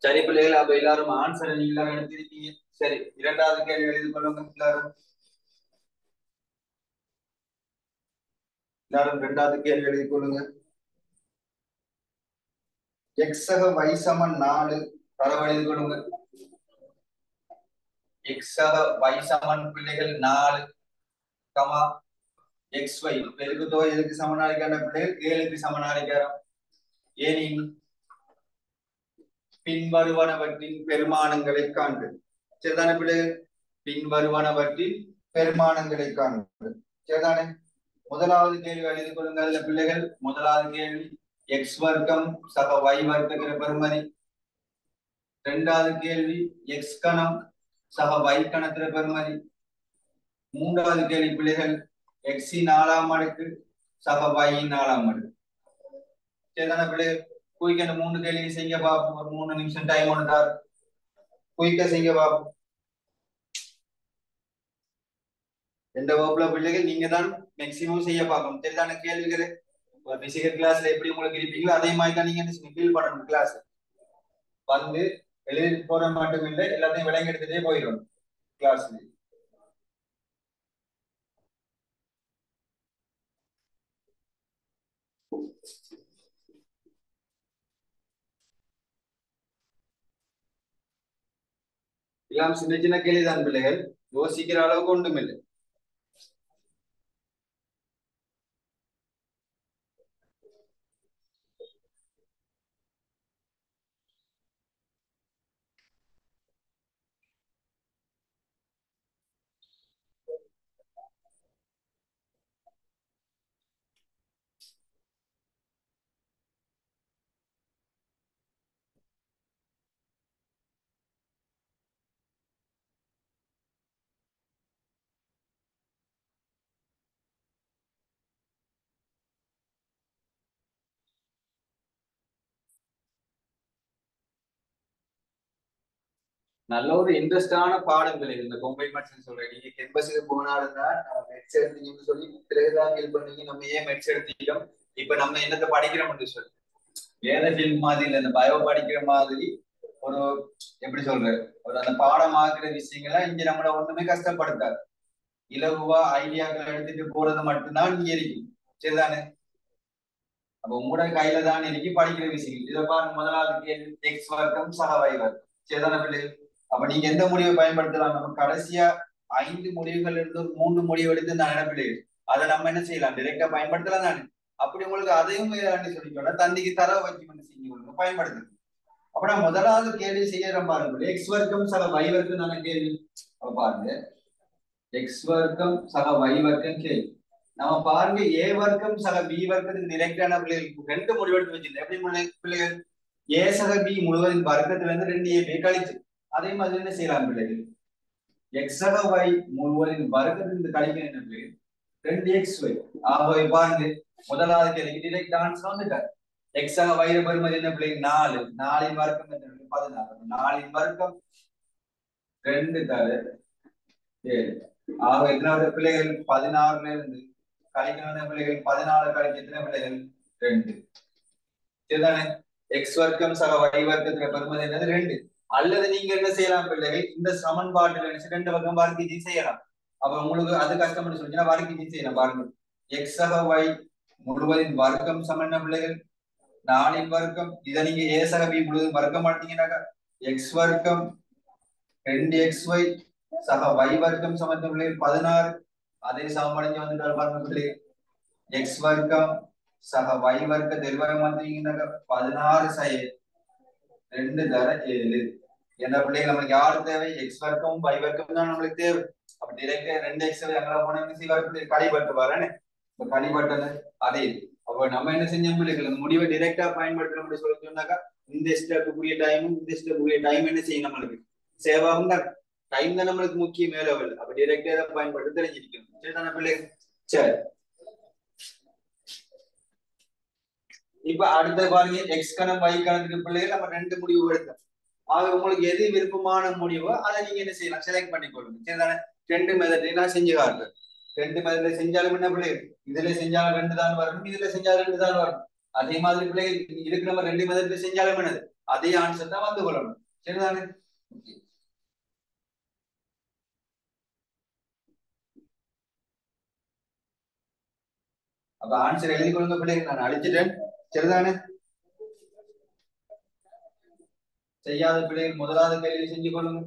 சரி பிள்ளைகள் அப்ப எல்லாரும் ஆன்சரை நீங்க எடுத்திருக்கீங்க. சரி இரண்டாவது கேள்வி எழுதி கொள்ளுங்க எல்லாரும் இரண்டாவது கேள்வி எழுதி கொள்ளுங்க. எக்ஸ் சக y சமன் 4 தரவு எழுதி கொள்ளுங்க. எக்ஸ் சக y சமன் பிள்ளைகள் 4 கமா xy பெருக்கு தொகை எதுக்கு சமனாளிக்கான பிள்ளைகள் 7க்கு சமனாளிக்காரம். ஏனின் பின்வருவனவற்றின் பெருமானங்களை காண்க. சரிதானே பிள்ளைகள்? பின்வருவனவற்றின் பெருமானங்களை காண்க. சரிதானே? முதலாவது கேள்வி எழுதி கொள்ளுங்கள் பிள்ளைகள். முதலாவது கேள்வி எக்ஸ் வர்க்கம் சக y வர்க்கத்தின் பெருமதி. இரண்டாவது கேள்வி எக்ஸ் கணம் சக y கணத்தின் பெருமதி. மூன்றாவது கேள்வி பிள்ளைகள் எக்ஸ் 4ஆம் அடுக்கு சக y 4ஆம் அடுக்கு. சரிதானே பிள்ளைகள்? குயிக்க அந்த 3 கேள்வி செய்ய பார்ப்போம். ஒரு 3 நிமிஷம் டைம் ஒன்றார். குயிக்க செய்ய பார்ப்போம். எந்த வகுப்புல பிள்ளைகள் நீங்க தான் மேக்சிமம் செய்ய பார்க்கணும். சரிதான கேள்விகளை ஒரு பிசிக்கல் கிளாஸ்ல எப்படி உங்களுக்கு இருப்பீங்களோ அதே மாதிரி தான் நீங்க ஃபீல் பண்ணணும். கிளாஸ் வந்து எழுதி போற மட்டும் இல்லை எல்லாத்தையும் விளங்கி எடுத்துட்டே போயிடும் கிளாஸ்ல. எல்லாம் சின்ன சின்ன கேள்விதான் பிள்ளைகள். யோசிக்கிற அளவுக்கு ஒன்றும் இல்லை. நல்ல ஒரு இன்ட்ரெஸ்டான பாடங்கள் இந்த கம்பைன் மேத்ஸ் சொல்றேன். நீங்க கெம்பஸுக்கு போனாலும் தான் மெட்ஸ் எடுத்தீங்கன்னு சொல்லி பிறகுதான் ஹெல்ப் பண்ணீங்க. நம்ம ஏன் மெட்ஸ் எடுத்துக்கிட்டோம், இப்ப நம்ம என்னத்தை படிக்கிறோம்னு சொல்லி வேற ஃபீல்ட் மாதிரி இல்லை. இந்த பயோ படிக்கிற மாதிரி ஒரு எப்படி சொல்ற ஒரு அந்த பாடம் ஆக்குற விஷயங்கள்லாம் இங்க நம்மள ஒண்ணுமே கஷ்டப்படுத்தாது. இலகுவா ஐடியாக்கள் எடுத்துட்டு போறது மட்டும்தான் இங்க இருக்கும். சரிதானே? அப்ப உங்களோட கையில தான் இருக்கு படிக்கிற விஷயங்கள். இதை பாருங்க. முதலாவது கேள்வி எக்ஸ் வர்க்கம் சக y வர்க்கம். சரிதானே பிள்ளைகள்? அப்ப நீங்க எந்த முடிவை பயன்படுத்தலாம்? நம்ம கடைசியா 5 முடிவுகள் இருந்து ஒரு 3 முடிவு எடுத்து இந்த பிள்ளைகள் அதை நம்ம என்ன செய்யலாம் டைரக்டா பயன்படுத்தலாம் தானே. அப்படி உங்களுக்கு அதையும் சொல்லிக்கோங்க தந்திக்கு தரவு வச்சு செஞ்சு பயன்படுத்துது. அப்ப நான் முதலாவது கேள்வி செய்யறேன் பாருங்க. எக்ஸ் வர்க்கம் சக y வர்க்கம் தானே கேள்வி. அப்ப பாருங்க எக்ஸ் வர்க்கம் சக y வர்க்கம் கேள்வி. நம்ம பாருங்க ஏ வர்க்கம் சக பி வர்க்கத்துக்கு டிரெக்டான பிள்ளைகளுக்கு 2 முடிவு எடுத்து வச்சிருந்தேன். எப்படி பிள்ளைகள் ஏ சக பி முழுவதின் வர்க்கத்துல இருந்து 2 ஏ கழிச்சு அதே மாதிரி என்ன செய்யலாம் பிள்ளைகள் எக்ஸ் சக y முழுவதின் வர்க்கத்திலிருந்து கழிக்க என்ன பிள்ளைகள் 2xy. ஆகவே பாருங்க முதலாவது கேள்விக்கு டிரெக்ட் ஆன்சர் வந்துட்டார். எக்ஸ் சக y பெருமதி என்ன பிள்ளைகள் 4. 4 வர்க்கம் என்ன 16. 4 வர்க்கம் 2 தர 7. ஆக எத்தனாவது பிள்ளைகள் 16ல இருந்து கழிக்கணும் பிள்ளைகள் 14 கழிச்சு எத்தனை பிள்ளைகள் 2. சரிதானே. எக்ஸ் வர்க்கம் சக y வர்க்கத்துக்கு பெருமதி என்னது 2. அல்லது நீங்க என்ன செய்யலாம் பிள்ளைகள் இந்த சமன்பாட்டில் 2 பக்கம் வர்க்கீஜி செய்யலாம். அப்ப உங்களுக்கு அது கஷ்டம்னு சொன்னீங்கன்னா வர்க்கீஜி செய்யலாம். பாருங்க எக்ஸ் சக y முழுவதின் வர்க்கம் சமன்ன பிள்ளைகள் 4 வர்க்கம். இதை நீங்க ஏ சக பி முழுவதும் வர்க்கம் பார்த்தீங்கன்னாக்கா எக்ஸ் வர்க்கம் 2xy சக y வர்க்கம் சமன்ன பிள்ளைகள் 16. அதே சமமடைஞ்சு வந்துட்டால் பாருங்க பிள்ளைகள் எக்ஸ் வர்க்கம் சக y வர்க்க தெல்வரம் வந்தீங்கன்னாக்கா 16 சை 2 தர 7. என்ன பிள்ளைகள் நம்மளுக்கு யாரு தேவை எக்ஸ் வர்க்கம் y வர்க்கம் தான் நம்மளுக்கு தேவை. அப்ப டிரெக்டா 2x அங்க போனா என்ன செய்வாரு கழிபட்டு வரேன்னு இப்ப கழிபட்டது அதே. அப்ப நம்ம என்ன செஞ்சோம் பிள்ளைகள் அந்த முடிவை டிரெக்டா பயன்படுத்தணும் சொல்லி சொன்னாக்கா இந்த ஸ்டெப்புக்குரிய டைமும் இந்த ஸ்டெப்புக்குரிய டைம் என்ன செய்யும் நம்மளுக்கு சேவ் ஆகும் தான். டைம் தான் நம்மளுக்கு முக்கிய மேலவல். அப்ப டிரெக்டா பயன்படுத்த தெரிஞ்சிருக்கணும். சரிதானே பிள்ளைகள். சரி இப்ப அடுத்த பாருங்க எக்ஸ் கணம் y கணத்துக்கு பிள்ளைகள் நம்ம 2 முடிவு எடுத்தோம். ஆக உங்களுக்கு எது விருப்பமான முடிவோ அதை நீங்க என்ன செய்யலாம் செலக்ட் பண்ணிக்கொள்ளுங்க. சரிதானே. 2 மெத்தட் நான் செஞ்சு காட்டுறேன். 2 மெத்தட்ல செஞ்சாலும் என்ன பிள்ளைகள் இதுல செஞ்சாலும் 2 தான் வரணும் இதுல செஞ்சாலும் 2 தான் வரணும். அதே மாதிரி பிள்ளைகள் இதுக்கு நம்ம 2 மெத்தட்ல செஞ்சாலும் என்னது அதே ஆன்சர் தான் வந்து கொள்ளணும். சரிதானே. அப்ப ஆன்சர் எழுதி கொள்ளுங்க பிள்ளைகள். நான் அழிச்சிட்டேன். சரிதானே. செய்யாத பிள்ளைகள் முதலாவது கேள்வி செஞ்சு கொள்ளுங்க.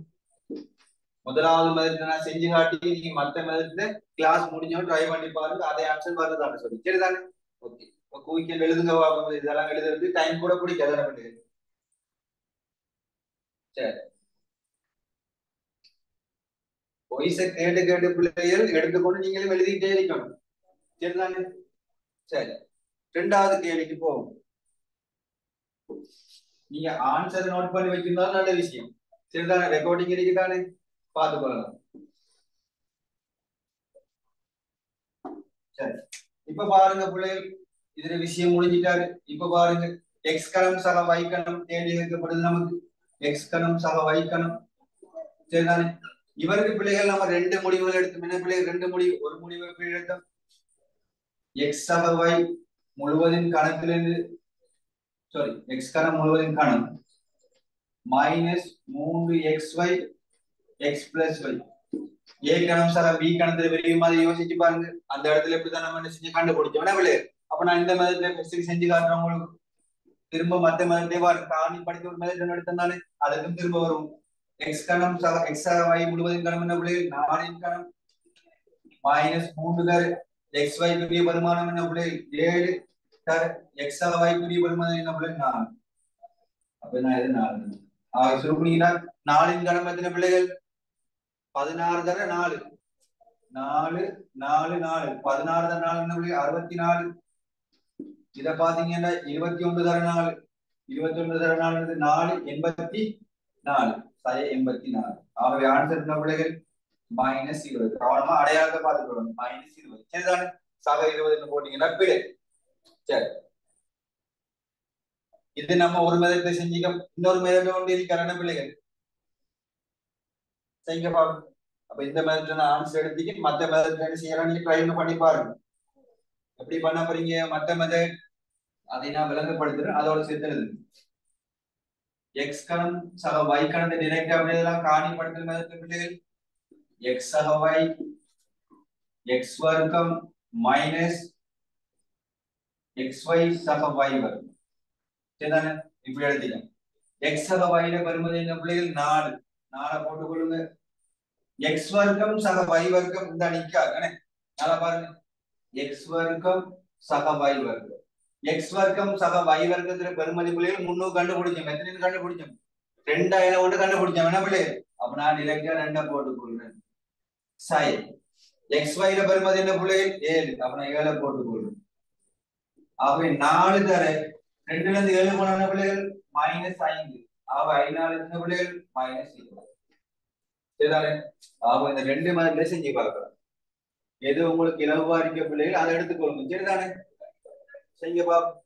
முதலாவது மெத்தட் நான் செஞ்சு காட்டி நீங்க மற்ற மெத்தட்ல கிளாஸ் முடிஞ்சோம் ட்ரை பண்ணி பாருங்க அதே ஆன்சர் வருதான்னு சொல்லி. சரிதானே. ஓகே இப்போ குயிக்கன் எழுதுங்க. இதெல்லாம் எழுதுறது டைம் கூட பிடிக்காது பிள்ளைகள். சரி வயசை கேட்டு கேட்டு பிள்ளைகள் எடுத்துக்கொண்டு நீங்களும் எழுதிட்டே இருக்கணும். சரிதானே. சரி ரெண்டாவது கேள்விக்கு போகும். நீங்க ஆன்சர் நோட் பண்ணி வச்சிருந்தாலும் நல்ல விஷயம். சரிதானே. ரெக்கார்டிங் இருக்குதானே பார்த்து கொள்ளலாம். சரி இப்ப பாருங்க பிள்ளைகள் இதுல விஷயம் முடிஞ்சிட்டாரு. இப்ப பாருங்க எக்ஸ் கணம் சக y கணம் தேடி வைக்கப்படுது நமக்கு. எக்ஸ் கணம் சக y கணம். சரிதானே. இவருக்கு பிள்ளைகள் நம்ம 2 முடிவுகள் எடுத்தோம். என்ன பிள்ளைகள் 2 முடிவு. ஒரு முடிவு எப்படி எடுத்தோம் எக்ஸ் சக y முழுவதின் கணக்கிலிருந்து எக்ஸ் கணம் முழுவதின் கணம் minus 3xy X plus y. ஏ கணம் சக பி கணத்துல பெரிய மாதிரி யோசிச்சு பாருங்க. அந்த இடத்துல எப்படிதான் நம்ம செஞ்சு கண்டுபிடிச்சோம். அப்ப நான் இந்த மெத்தட்ல செஞ்சு காட்டுறேன் உங்களுக்கு. திரும்ப மத்த மெத்தட்ல காணி படித்த ஒரு மெத்தட் எடுத்தனாலே அதுக்கும் திரும்ப வரும். எக்ஸ் கணம் சக எக்ஸ் சக y முழுவதின் கணம் என்ன பிள்ளைகள் 4 கணம் மைனஸ் 3 தர எக்ஸ் y குரிய பரிமாணம் என்ன பிள்ளைகள் 7 தர எக்ஸ் சக y குரிய பரிமாணம் என்ன பிள்ளைகள் 4. அப்ப நான் இது 4 ஆக சுருக்குனீங்கன்னா 4 கணம் எத்தனை பிள்ளைகள் 16 தர 4 4 4 4 16 தர 4 என்ன பிள்ளைகள் 64. இத பாத்தீங்கன்னா 21 தர 4 21 தர 4 4 84 84. ஆகவே ஆன்சர் என்ன பிள்ளைகள் -20. கவனமா அடையாளத்தை பார்த்துக்கணும். -20. சரிதானே. சக 20 போட்டீங்கன்னா பிழை. சரி இது நம்ம ஒரு மெத்தட்ல செஞ்சிக்க இன்னொரு மெத்தட் ஒன்று இருக்கிற பிள்ளைகள் செய்ய பாருங்க. அப்ப இந்த மெத்தட்ல நான் ஆன்சர் எடுத்துக்க மற்ற மெத்தட்ல என்ன செய்யலாம் நீங்க ட்ரை பண்ணி பாருங்க. எப்படி பண்ண போறீங்க மற்ற மெத்தட் அதை நான் விளங்கப்படுத்துறேன். அதோட சேர்த்து எழுதுங்க. எக்ஸ் கணம் சக y கணத்தை டைரக்டா அப்படியெல்லாம் காணிப்படுத்துற மெத்தட் பிள்ளைகள் எக்ஸ் சக y எக்ஸ் வர்க்கம் மைனஸ் xy சக y வர்க்கம். சரிதானே. இப்படி எழுதிக்கலாம். எக்ஸ் சக y ல வரும்போது என்ன பிள்ளைகள் 4 4 போட்டுக் கொள்ளுங்க. எக்ஸ் வர்க்கம் சக y வர்க்கம் இந்த நிக்காது நல்லா பாருங்க எக்ஸ் வர்க்கம் சக y வர்க்கம் எக்ஸ் வர்க்கம் சக y வர்க்கத்துல பெருமதி பிள்ளைகள் முன்னூறு கண்டுபிடிச்சோம் எத்தனை கண்டுபிடிச்சோம் 2000 ஒன்று கண்டுபிடிச்சோம் என்ன பிள்ளைகள் அப்ப நான் டிரெக்டா 2 போட்டு கொள்றேன் sin எக்ஸ் y ல பெருமதி என்ன பிள்ளைகள் 7 அப்ப நான் 7 போட்டு கொள்றேன் அப்ப 4 தர 2 ல இருந்து 7 போன பிள்ளைகள் -5 அப்ப 4 என்ன பிள்ளைகள் -6 சரிதானே அப்ப இந்த ரெண்டு மாதிரி செஞ்சு பார்க்கலாம் எது உங்களுக்கு இலவா இருக்க பிள்ளைகள் அதை எடுத்துக்கொள்ளுங்க சரிதானே செய்ய பாப்போம்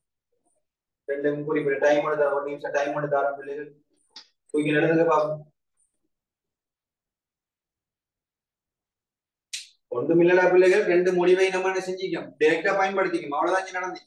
ரெண்டு குறிப்பிட்ட டைம் எடுத்து 1 நிமிஷம் டைம் எடுத்து தர பிள்ளைகள் தூக்கி எடுத்துக்க பாப்போம் ஒன்றும் இல்லடா பிள்ளைகள் ரெண்டு முடிவை நம்ம என்ன செஞ்சிக்கோம் டைரக்டா பயன்படுத்திக்கோம் அவ்வளவுதான் நடந்து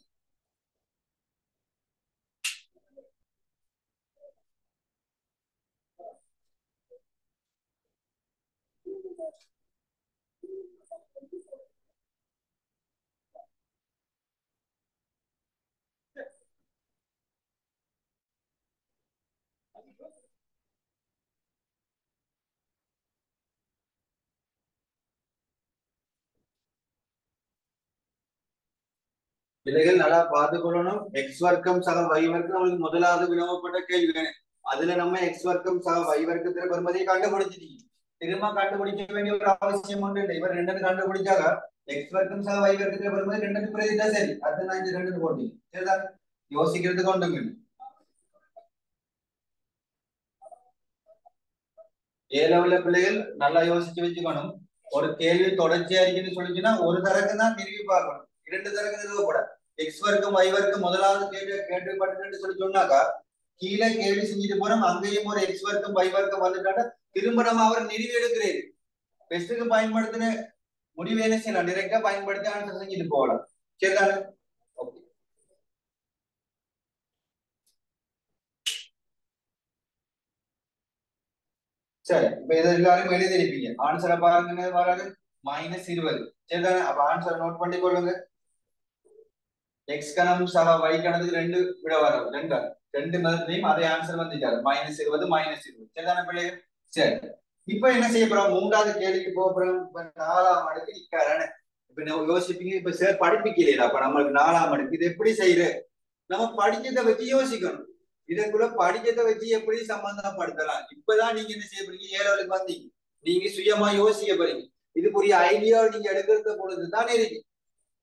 பிள்ளைகள் நல்லா பார்த்துக்கொள்ளணும் எக்ஸ் வர்க்கம் சக y வர்க்கம் நம்மளுக்கு முதலாவது வினவப்பட்ட கேள்வி அதுல நம்ம எக்ஸ் வர்க்கம் சக y வர்க்கத்துல பெருமதியை கண்டுபிடிச்சிட்டீங்க திரும்ப கண்டுபிடிக்க வேண்டிய ஒரு அவசியம் ஒன்று இல்லை இவர் ரெண்டு கண்டுபிடிச்சாங்க எக்ஸ் வர்க்கம் சக y வர்க்கத்துல பெருமதி ரெண்டுக்கு பிரதிட்டா சரி அது நான் இந்த ரெண்டு போட்டீங்க சரிதான் யோசிக்கிறதுக்கு ஒன்றுங்க ஏ லெவல்ல பிள்ளைகள் நல்லா யோசிச்சு வச்சுக்கணும் ஒரு கேள்வி தொடர்ச்சியா இருக்குன்னு சொல்லிச்சுன்னா ஒரு தரக்கு தான் நிறுவி பார்க்கணும் 2 தரக்கு நிறுவப்பட எக்ஸ் வர்க்கம் y வர்க்கம் முதலாவது கேள்வி கேட்டுப்பட்டு சொல்லி சொன்னாக்கா கீழே கேள்வி செஞ்சுட்டு போறோம் அங்கேயும் ஒரு எக்ஸ் வர்க்கம் y வர்க்கம் வந்துட்டாட்டா திரும்ப நம்ம அவர் நிறுவி எடுக்கிறேன் பெஸ்ட்டுக்கு பயன்படுத்தின முடிவு என்ன செய்யலாம் டைரக்டா பயன்படுத்தி ஆன்சர் செஞ்சுட்டு போகலாம் சரிதானே ஓகே சரி இப்ப இதை எல்லாரும் எழுதிருப்பீங்க ஆன்சரை பாருங்க வராது -20 சரிதானே அப்ப ஆன்சரை நோட் பண்ணி கொள்ளுங்க எக்ஸ் கணம் சக y கணத்துக்கு ரெண்டு விட வரும் ரெண்டு மெத்தட்லயும் அதே ஆன்சர் வந்துட்டாரு -20 -20 சரிதானே பிள்ளைகள் சரி இப்ப என்ன செய்ய போறோம் மூன்றாவது கேள்விக்கு போக போறோம் இப்ப 4ஆம் அடுக்கு நிக்காரானே இப்ப நம்ம யோசிப்பீங்க இப்ப சார் படிப்பிக்கலையா அப்ப நம்மளுக்கு 4ஆம் அடுக்கு இது எப்படி செய்யற நம்ம படிச்சதை வச்சு யோசிக்கணும் இதுக்குள்ள படிச்சதை வச்சு எப்படி சம்பந்தப்படுத்தலாம் இப்பதான் நீங்க என்ன செய்ய போறீங்க 7வது வந்தீங்க நீங்க சுயமா யோசிக்க போறீங்க இதுக்குரிய ஐடியா நீங்க எடுக்கிறத பொழுதுதான் இருக்கு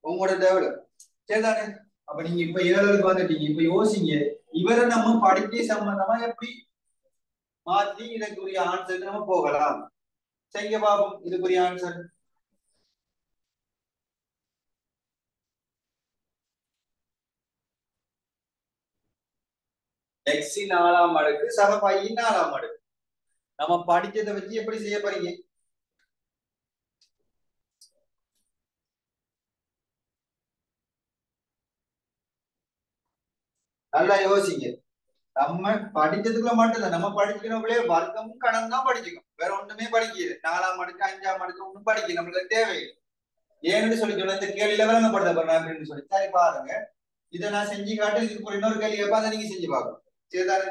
உங்களோட டெவலப் சரிதானே அப்ப நீங்க இப்ப 7வது வந்துட்டீங்க இப்ப யோசிங்க இவரை நம்ம படிக்க சம்பந்தமா எப்படி மாத்தி இதுக்குரிய ஆன்சருக்கு நம்ம போகலாம் செய்ய பாப்போம் இதுக்குரிய ஆன்சர் x 4ஆம் அடுக்கு சக y 4ஆம் அடுக்கு நம்ம படிச்சதை வச்சு எப்படி செய்ய போறீங்க நல்லா யோசிங்க நம்ம படிச்சதுக்குள்ள மட்டும் இல்ல நம்ம படிக்கிறவங்களே வர்க்கமும் கணம் தான் படிக்கணும் வேற ஒண்ணுமே படிக்கல 4ஆம் அடுக்கு 5ஆம் அடுக்கு ஒண்ணும் படிக்க நம்மளுக்கு தேவையில்லை ஏன்னு சொல்லி சொன்ன இந்த கேள்வியில விளங்கப்படுத்த போறேன் அப்படின்னு சொல்லி சரி பாருங்க இதை நான் செஞ்சு காட்டு இதுக்கு ஒரு இன்னொரு கேள்வி கேட்பா அதை நீங்க செஞ்சு பார்க்கணும் சரிதானே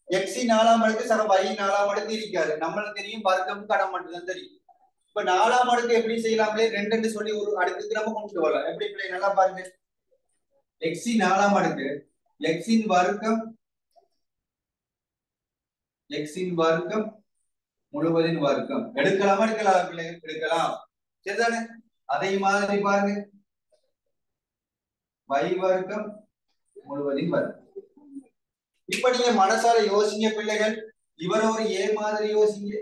x 4ஆம் அடுக்கு சக y 4ஆம் அடுக்கு இருக்காரு நம்மளுக்கு தெரியும் வர்க்கம் கணம் மட்டும்தான் தெரியும் இப்ப 4ஆம் அடுக்கு எப்படி செய்யலாம்லே ரெண்டு சொல்லி ஒரு அடுக்குக்கு நம்ம கொண்டு வரலாம் எப்படி பிள்ளை நல்லா பாருங்க x 4ஆம் அடுக்கு x இன் வர்க்கம் x இன் வர்க்கம் முழுவதின் வர்க்கம் எடுக்கலாமா எடுக்கலாம் பிள்ளை எடுக்கலாம் சரிதானே அதே மாதிரி பாருங்க y வர்க்கம் முழுவதின் வர்க்கம் இப்ப நீங்க மனசால யோசிங்க பிள்ளைகள் இவரை ஒரு a மாதிரி யோசிங்க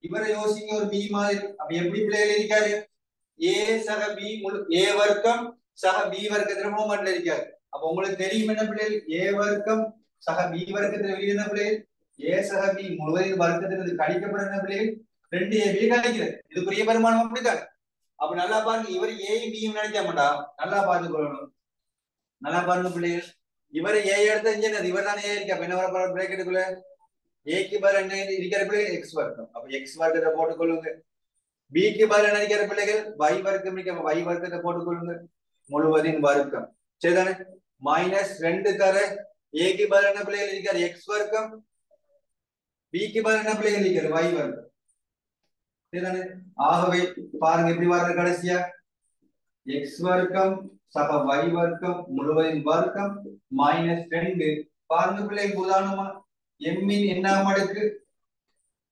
இவரை யோசிங்க ஒரு b மாதிரி அப்ப எப்படி பிள்ளைகள் இருக்காரு a சக b a வர்க்கம் சக b வர்க்கத்துல மூமெண்ட்ல இருக்காரு அப்ப உங்களுக்கு தெரியும் என்ன பிள்ளைகள் a வர்க்கம் சக b வர்க்கத்துல வெளியே என்ன பிள்ளைகள் a சக b முழுவதின் வர்க்கத்திலிருந்து கழிக்கப்படுற என்ன பிள்ளைகள் 2ab கழிக்கிறது இது பெரிய பெருமானம் அப்படிதான் அப்ப நல்லா பாருங்க இவர் a b நினைக்க மாட்டா நல்லா பார்த்துக்கொள்ளணும் நல்லா பாருங்க பிள்ளைகள் இவரை a எடுத்து என்னது இவர் தானே a இருக்கு அப்ப என்ன வர பிராக்கெட்டுக்குள்ள a க்கு பதிலா என்ன இருக்கிற பிள்ளைகள் x வர்க்கம் அப்ப x வர்க்கத்தை போட்டுக்கொள்ளுங்க b க்கு பதிலா என்ன இருக்கிற பிள்ளைகள் y வர்க்கம் இருக்கு அப்ப y வர்க்கத்தை போட்டுக்கொள்ளுங்க முழுவதின் வர்க்கம் சரிதானே -2 தர a க்கு பதிலா என்ன பிள்ளைகள் இருக்காரு x வர்க்கம் பிக்கு பதில் என்ன பிள்ளைகள் இருக்கிறது y வர்க்கம் சரிதானே ஆகவே பாருங்க எப்படி வர்றது கடைசியா x வர்க்கம் சக y வர்க்கம் முழுவதின் வர்க்கம் -2 பாருங்க பிள்ளைகள் உதாரணமா m இன் என்ன மடங்கு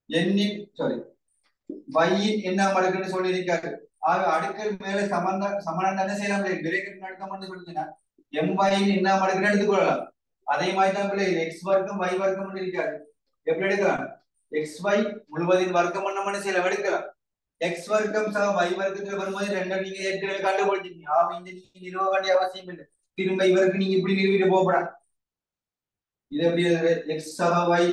n இன் சாரி y இன் என்ன மடங்குன்னு சொல்லி இருக்காரு ஆக அடுக்கல் மேல சமணம் தானே செய்யலாம் பிரேக்கெட் நடக்கணும்னு சொல்லிட்டீங்கன்னா my இன் என்ன மடங்குன்னு எடுத்துக்கொள்ளலாம் அதே மாதிரி தான் பிள்ளைகள் x வர்க்கம் y வர்க்கம் இருக்காரு எப்படி எடுக்கலாம் xy முழுவதின் வர்க்கம் என்ன செய்யலாம் எடுக்கலாம் x வர்க்கம் சக y வர்க்கத்துல வரும்போது ரெண்டு நீங்க ஏற்கனவே கண்டுபிடிச்சிருக்கீங்க ஆமா இந்த நீங்க நிறுவ வேண்டிய அவசியம் இல்லை திரும்ப இவருக்கு நீங்க இப்படி நிறுவிட்டு போகப்படா இது எப்படி x சக y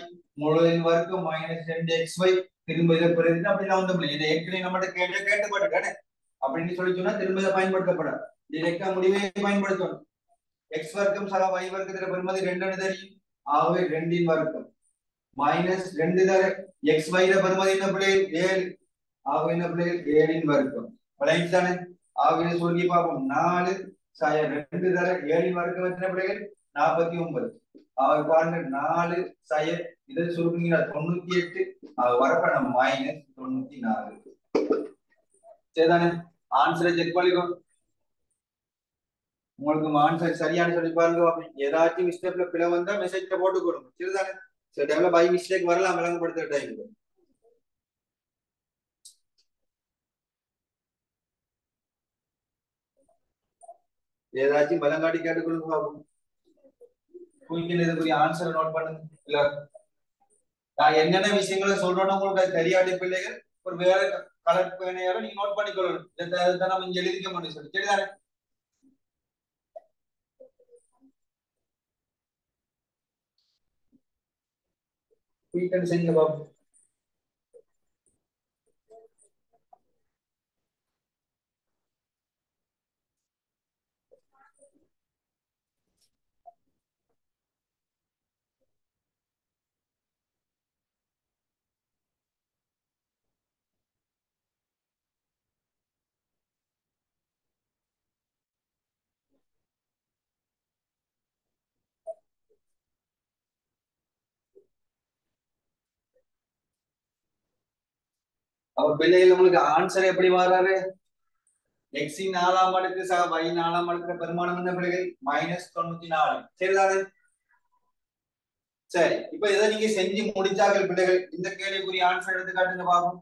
முழுவதின் வர்க்கம் -2xy திரும்ப இதை பிறகு அப்படிலாம் வந்து இதை ஏற்கனவே நம்மகிட்ட கேட்டுப்பட்டு அப்படின்னு சொல்லி சொன்னா திரும்ப இதை பயன்படுத்தப்படாது டிரெக்டா முடிவே பயன்படுத்தணும் x வர்க்கம் சக y வர்க்கத்துல வரும்போது ரெண்டு தெரியும் ஆகவே 2 வர்க்கம் -2 தர xy ல வரும்போது என்ன பிள்ளை 7 ஆகவே என்ன பிள்ளை 7 வர்க்கம் விளையாட்டு தானே ஆகவே சொல்லி பார்ப்போம் 4 சாய 2 தர 7 வர்க்கம் எத்தனை பிள்ளைகள் 49 ஆகவே பாருங்க 4 சாய இதை சொல்றீங்களா 98 வரப்பட -94 சரிதானே ஆன்சரை செக் பண்ணிக்கோ உங்களுக்கு ஆன்சர் சரியான சொல்லி பாருங்க ஏதாச்சும் மிஸ்டேக்ல பிழை வந்தா மெசேஜ்ல போட்டு கொடுங்க சரிதானே சில டைம்ல பை மிஸ்டேக் வரலாம் விளங்கப்படுத்துற டைம்ல ஏதாச்சும் பலங்காட்டி கேட்டுக்கொள்ளுங்க பாப்போம் குயிக்கில் இதுக்குரிய ஆன்சரை நோட் பண்ணுங்க இல்ல நான் என்னென்ன விஷயங்களை சொல்றோம்னா உங்களுக்கு அது தெரியாத பிள்ளைகள் ஒரு வேற கலர் பேனையால நீங்க நோட் பண்ணிக்கொள்ளணும் இதை நம்ம இங்க எழுதிக்க முடியும் சொல்லி சரிதானே குயிக்கன் செய்யுங்க பாப்போம் அப்ப பிள்ளைகள் உங்களுக்கு ஆன்சர் எப்படி வராரு x இன் 4ஆம் அடுக்கு சக y இன் 4ஆம் அடுக்கு பெருமானம் என்ன பிள்ளைகள் -94 சரிதானே சரி இப்ப இதை நீங்க செஞ்சு முடிச்சார்கள் பிள்ளைகள் இந்த கேள்விக்குரிய ஆன்சர் எடுத்து காட்டுங்க பாப்போம்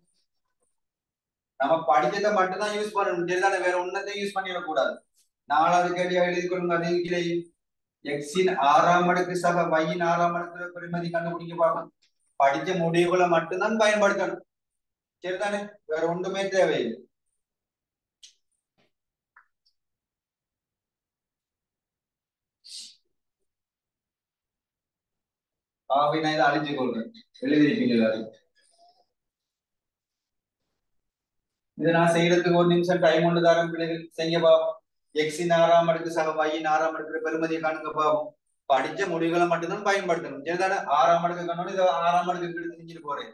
நம்ம படிச்சதை மட்டும் தான் யூஸ் பண்ணணும் சரிதானே வேற ஒன்னத்தையும் யூஸ் பண்ணிடக்கூடாது 4வது கேள்வியா எழுதி கொள்ளுங்க அதே கீழே x இன் 6ஆம் அடுக்கு சக y இன் 6ஆம் அடுக்கு பெருமதி கண்டுபிடிக்க பார்க்கணும் படிச்ச முடிவுகளை மட்டும்தான் பயன்படுத்தணும் சரிதானே வேற ஒன்றுமே தேவையில்லை ஆகவே நான் இதை அழிச்சு கொள்றேன் எழுதிருப்பீங்க எல்லாரும் இதை நான் செய்யறதுக்கு ஒரு நிமிஷம் டைம் ஒன்று தரேன் பிள்ளைகள் செய்ய பாப்போம் x இன் 6ஆம் அடுக்கு சக y இன் 6ஆம் அடுக்கு பெருமதியை காணுங்க பாப்போம் படிச்ச முடிவுகளை மட்டும்தான் பயன்படுத்தணும் சரிதானே 6ஆம் அடுக்கு கண்ணோட இதை 6ஆம் அடுக்கு எடுத்து செஞ்சுட்டு போறேன்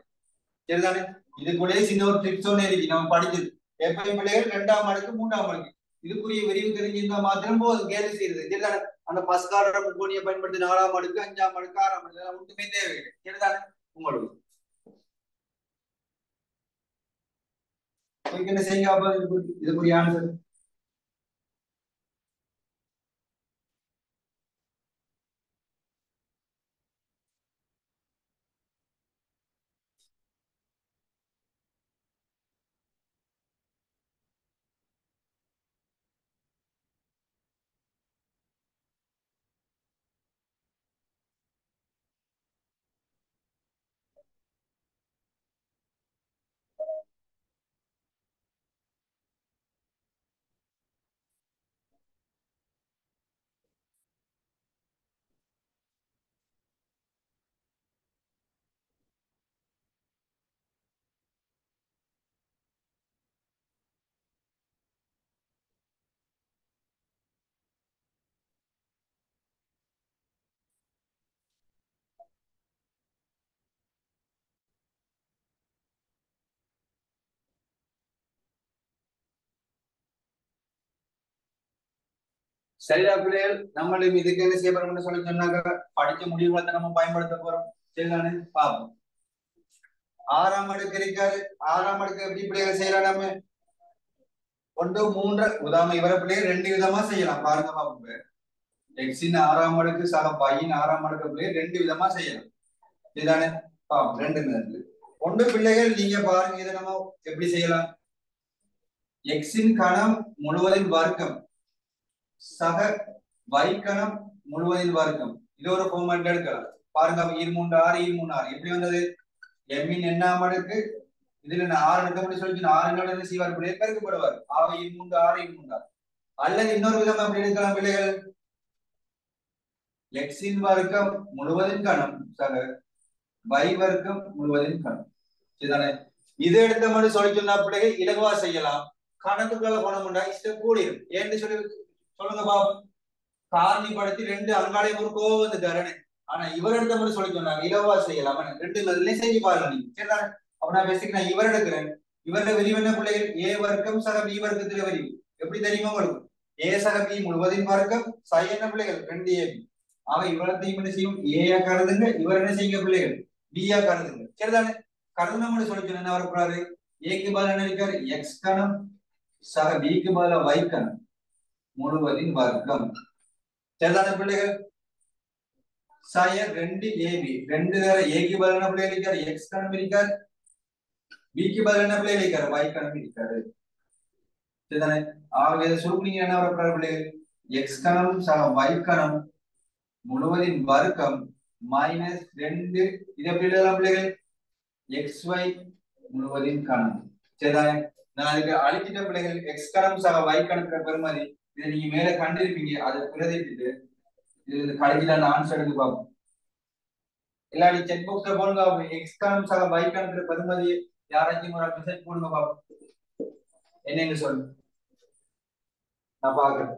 சரிதானே இதுக்குள்ளேயே சின்ன ஒரு ட்ரிக்ஸ் ஒன்று இருக்கு நம்ம படிச்சது எப்பயும் பிள்ளைகள் 2ஆம் அடுக்கு 3ஆம் அடுக்கு இதுக்குரிய விரிவு தெரிஞ்சிருந்தா மாத்திரம் போதும் கேள்வி செய்யறது சரிதானே அந்த பஸ்கார முக்கோணியை பயன்படுத்தி 4ஆம் அடுக்கு 5ஆம் அடுக்கு 6ஆம் அடுக்கு ஒன்றுமே தேவையில்லை சரிதானே உங்களுக்கு என்ன செய்யுங்க இதுக்குரிய ஆன்சர் சரிடா பிள்ளைகள் நம்மளும் இதுக்கு என்ன செய்ய போறோம்னு சொல்லி சொன்னாங்க படிச்ச முடிவுகளை நம்ம பயன்படுத்த போறோம் சரிதானே பாப்போம் ஆறாம் அடுக்கு இருக்காரு. ஆறாம் அடுக்கு எப்படி பிள்ளைகள் செய்யலாம் நம்ம? ஒன்று மூன்று உதாரணம் இவரை பிள்ளைகள் ரெண்டு விதமா செய்யலாம். பாருங்க பாப்போம். எக்ஸின் ஆறாம் அடுக்கு சக பையின் ஆறாம் அடுக்கு பிள்ளைகள் ரெண்டு விதமா செய்யலாம். இதுதானே ரெண்டு இருக்கு. ஒன்று பிள்ளைகள் நீங்க பாருங்க, இதை நம்ம எப்படி செய்யலாம்? எக்ஸின் கணம் முழுவதின் வர்க்கம் சக y கணம் முழுவதின் வர்க்கம். இது ஒரு ஃபார்மேட் எடுக்கலாம். பாருங்க, 2 3 6 2 3 6 எப்படி வந்தது? m இன் எண்ணாம் அடுக்கு இதுல நான் 6 எடுக்க முடியும் சொல்லி 6 செய்வார் பிள்ளைகள் பெருக்கப்படுவார். 6 3 6 3 6. அல்லது இன்னொரு விதம் அப்படி எடுக்கலாம் பிள்ளைகள். எக்ஸின் வர்க்கம் முழுவதின் கணம் சக y வர்க்கம் முழுவதின் கணம். இதுதானே? இது எடுத்த மாதிரி சொல்லி சொன்னா பிள்ளைகள் இலகுவா செய்யலாம். கணக்குகளை போனோம்னா இஷ்டம் கூடிடும். ஏன்னு சொல்லி சொல்லுங்க பாப்போம். காரணிப்படுத்தி ரெண்டு அங்காளையும் ஒரு கோவம் வந்து தரணே. ஆனா இவர் எடுத்த மாதிரி சொல்லி சொன்னாங்க இலவா செய்யலாம். ரெண்டு பதிலையும் செஞ்சு பாருங்க நீங்க. சரிதானே? அப்ப நான் பேசிக் நான் இவர் எடுக்கிறேன். இவரோட விரிவு என்ன பிள்ளைகள்? ஏ வர்க்கம் சக பி வர்க்கத்துல விரிவு. எப்படி தெரியுமா உங்களுக்கு? ஏ சக பி முழுவதின் வர்க்கம் சை என்ன பிள்ளைகள்? 2ab. ஆக இவரத்தையும் என்ன செய்யும்? ஏயா கருதுங்க. இவர் என்ன செய்யுங்க பிள்ளைகள்? பியா கருதுங்க. சரிதானே? கருதுன சொல்லி சொன்ன என்ன வரக்கூடாது? ஏக்கு பதில் என்ன இருக்காரு? எக்ஸ் கணம் சக பிக்கு பதில y கணம் முழுவதின் வர்க்கம். சரிதானே பிள்ளைகள்? சாய 2ab 2 வேற ஏக்கு பதில் என்ன பிள்ளைகள் இருக்காரு? எக்ஸ் கணம் இருக்காரு. பிக்கு பதில் என்ன பிள்ளைகள் இருக்காரு? y கணம் இருக்காரு. சரிதானே? ஆக இதை சுருக்குனீங்க என்ன வரக்கூடாது பிள்ளைகள்? எக்ஸ் கணம் சக y கணம் முழுவதின் வர்க்கம் -2. இது எப்படி எழுதலாம் பிள்ளைகள்? xy முழுவதின் கணம். சரிதானே? நான் அதுக்கு அழிச்சிட்ட பிள்ளைகள் எக்ஸ் கணம் சக y கணக்கு பெருமதி. இதை நீங்க மேல கண்டிருப்பீங்க. அதை பிரதிட்டு இது கடைசியில ஆன்சர் எடுத்து பார்ப்போம். இல்லாடி செக் பாக்ஸ்ல போடுங்க. எக்ஸ் கணம் சக y கணக்கு பெருமதி யாராச்சும் ஒரு மெசேஜ் போடுங்க பாப்போம். என்னன்னு சொல்லு நான் பாக்குறேன்.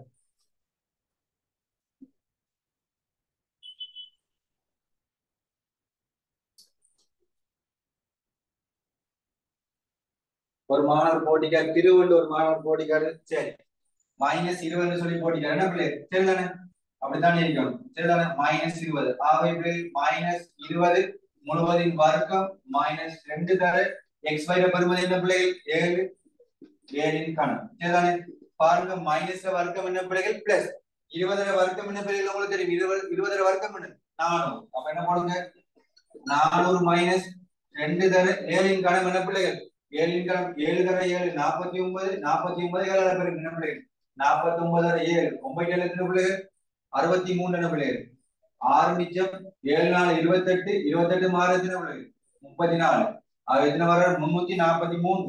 ஒரு மாணவர் போட்டிக்கார் திருவள்ளுவர் ஒரு மாணவர் போட்டிக்காரு. சரி, -20 சொல்லி போட்டிக்காரு. என்ன பிள்ளை? சரிதானே? அப்படித்தானே இருக்கணும். சரிதானே? -20. ஆகவே -20 முழுவதின் வர்க்கம் -2 தர எக்ஸ் y பெருமதி என்ன பிள்ளைகள்? 7. 7 கணம். சரிதானே? பாருங்க, மைனஸ் வர்க்கம் என்ன பிள்ளைகள்? பிளஸ் 20 வர்க்கம் என்ன பிள்ளைகள்? உங்களுக்கு தெரியும். 20 வர்க்கம் என்ன? 400. அப்ப என்ன போடுங்க? 400 -2 தர 7 கணம் என்ன பிள்ளைகள்? 7 கணம் 7 தர 7 49. 49 கலர பெருக்கு என்ன பிள்ளைகள்? 49 தர 7 9 எத்தனை பிள்ளைகள்? 63 என்ன பிள்ளைகள்? 6 மிச்சம் 7 4 28. 28 மாறு எத்தனை பிள்ளைகள்? 34. அது எத்தனை வர? 343.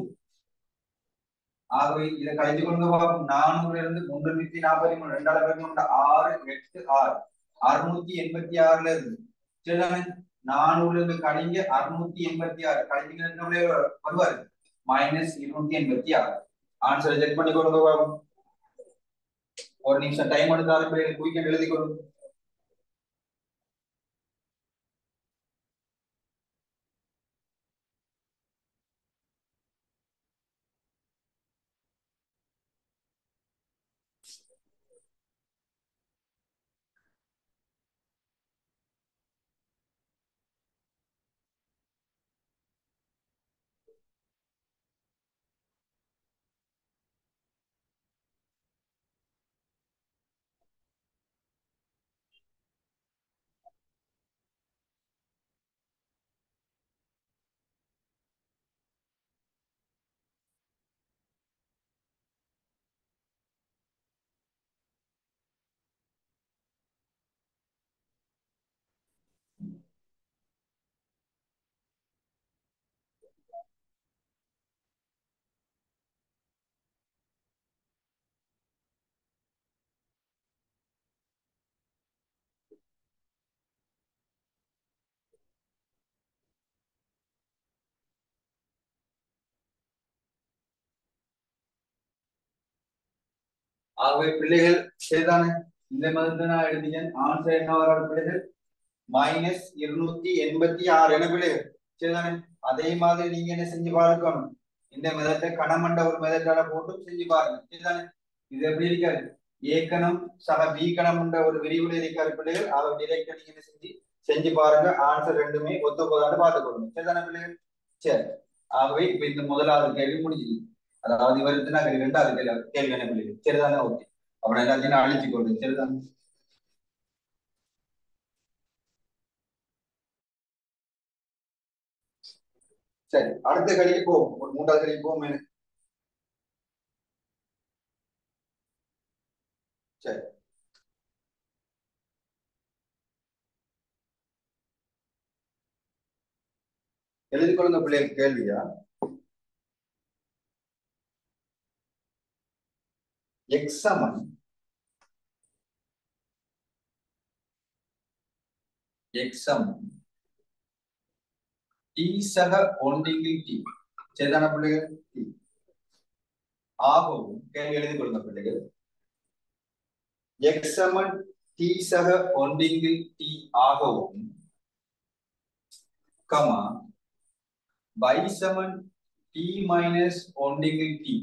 ஆகவே இதை கழித்து கொண்டு பார்ப்போம். 400 இருந்து 343 ரெண்டாவது பெருக்கணும். 6 8 6 686 இருந்து. சரிதானே? 400 இருந்து கழிங்க 686 கழித்தீங்கன்னா வருவாரு -286. ஆன்சர் செக் பண்ணி கொடுங்க பாப்போம். ஒரு நிமிஷம் டைம் எடுத்தாலும் குயிக்கன் எழுதி கொடுங்க. ஆகவே பிள்ளைகள் சரிதானே? இந்த மாதிரி நான் எழுதினேன். ஆன்சர் என்ன வர பிள்ளைகள்? -286 என பிள்ளைகள். சரிதானே? அதே மாதிரி நீங்க என்ன செஞ்சு பார்க்கணும். இந்த மெதத்தை கணமண்ட ஒரு மெதட்டால போட்டு செஞ்சு பாருங்க. சரிதானே? இது எப்படி இருக்காது? ஏ கணம் சக பி கணம் என்ற ஒரு விரிவுல இருக்காரு பிள்ளைகள். அதை டிரெக்டா நீங்க என்ன செஞ்சு பாருங்க. ஆன்சர் ரெண்டுமே ஒத்த போதான்னு பார்த்துக்கொள்ளுங்க. சரிதானே பிள்ளைகள்? சரி. ஆகவே இப்ப இந்த முதலாவது கேள்வி முடிஞ்சது. அதாவது இவர் இரண்டாவது கேள்வி என்ன பிள்ளைங்க சரிதானே? ஓகே. அவனை எல்லாத்தையும் அழிச்சு கொண்டு சரிதான். சரி, அடுத்த கேள்வி போவோம். ஒரு மூன்றாவது கேள்வி போவோம். சரி, எழுதி கொள்ளுங்க பிள்ளைகள். கேள்வியா எக்ஸ் சமன் டி சக ஒன்றிங்கில் டி சரிதான பிள்ளைகள்? டி ஆகவும் கேள்வி எழுதி கொள்ளுங்க பிள்ளைகள். எக்ஸ் சமன் டி சக ஒன்றிங்கில் டி ஆகவும் கமா y சமன் டி மைனஸ் ஒன்றிங்கில் டி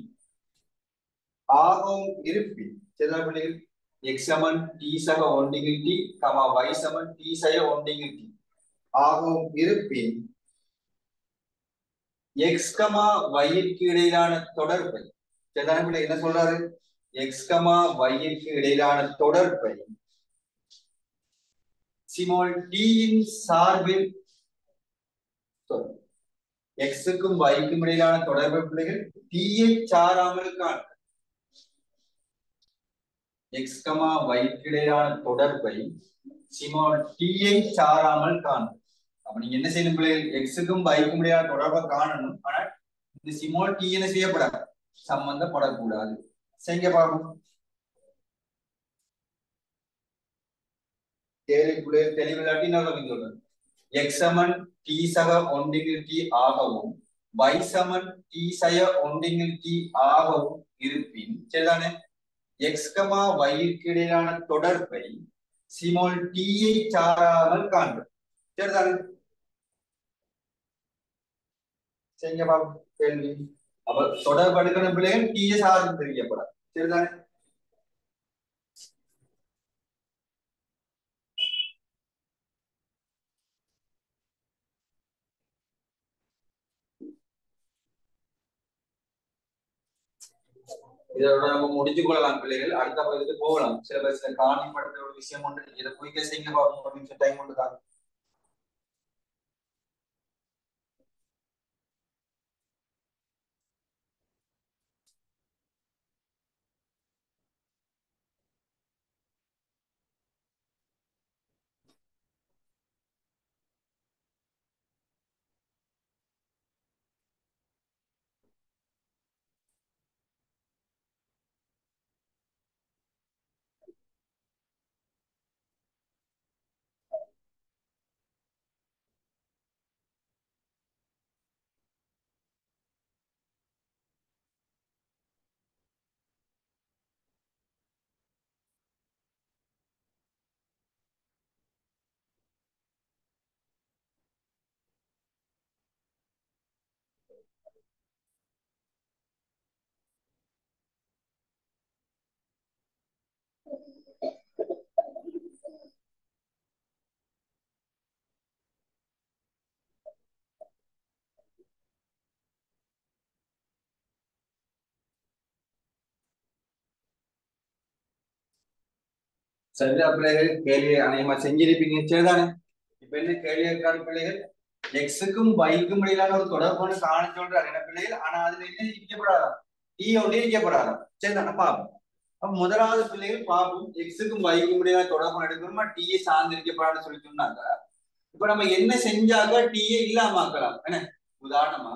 ஆகவும் இருப்பின் சரிதான பிள்ளைகள்? எக்ஸ் சமன் டி சக ஒன்றிங்கில் டி கமா y சமன் டி சக ஒன்றிங்கில் டி ஆகவும் இருப்பின் எக்ஸ் கமா வையிற்கு இடையிலான தொடர்பை சரிதான பிள்ளை என்ன சொல்றாரு? எக்ஸ் கமா வையிற்கு இடையிலான தொடர்பை சிமோல் டியின் சார்பில் எக்ஸுக்கும் வைக்கும் இடையிலான தொடர்பு பிள்ளைகள் டியை சாராமல் காண. எக்ஸ் கமா வைக்கு இடையிலான தொடர்பை சிமோல் டியை சாராமல் காணும். அப்ப நீங்க என்ன செய்யணும் பிள்ளைகள்? எக்ஸுக்கும் வைக்கும் இடையிலான தொடர்பை காணணும். ஆனால் இந்த சிமோல் டி என்ன செய்யப்படாது? சம்பந்தப்படக்கூடாது. செய்ய பார்ப்போம். கேள்விக்குள்ளே தெளிவில்லாட்டி நான் சொல்றேன். எக்ஸ் சமன் டி சக ஒன்றிங்கில் டி ஆகவும் y சமன் டி சய ஒன்றிங்கில் டி ஆகவும் இருப்பின் சரிதானே? எக்ஸ் கமா வைக்கு இடையிலான தொடர்பை சிமோல் டியை சாராமல் காண்பது சரிதானே? செய்ய பார்ப்போம் கேள்வி. அப்ப தொடர்பு எடுக்கிற பிள்ளைகள் டியை சார்ந்து தெரியப்படாது சரிதானே? இதோட நம்ம முடிச்சு கொள்ளலாம் பிள்ளைகள். அடுத்த பகுதிக்கு போகலாம். சில பேர் காணிப்படுத்துற ஒரு விஷயம் ஒன்று இதை குயிக்க செய்ய பார்ப்போம். ஒரு நிமிஷம் டைம் ஒன்று தான். சரியா பிள்ளைகள்? கேள்வி அநேகமா செஞ்சிருப்பீங்க சரிதானே? இப்ப என்ன கேள்வி இருக்காரு பிள்ளைகள்? எக்ஸுக்கும் வைக்கும் இடையிலான ஒரு தொடர்பு காண சொல்றாரு என்ன பிள்ளைகள்? ஆனா அதுல என்ன இருக்கப்படாதான்? டி ஒன்றே இருக்கப்படாதான் சரிதானே? பாப்போம். அப்ப முதலாவது பிள்ளைகள் பார்ப்போம். எக்ஸுக்கும் வைக்கும் இடையிலான தொடர்பு எடுக்கணுமா டியை சார்ந்து இருக்கப்படாதுன்னு சொல்லி சொன்னாங்க. இப்ப நம்ம என்ன செஞ்சாக்க டியை இல்லாம ஆக்கலாம் என்ன? உதாரணமா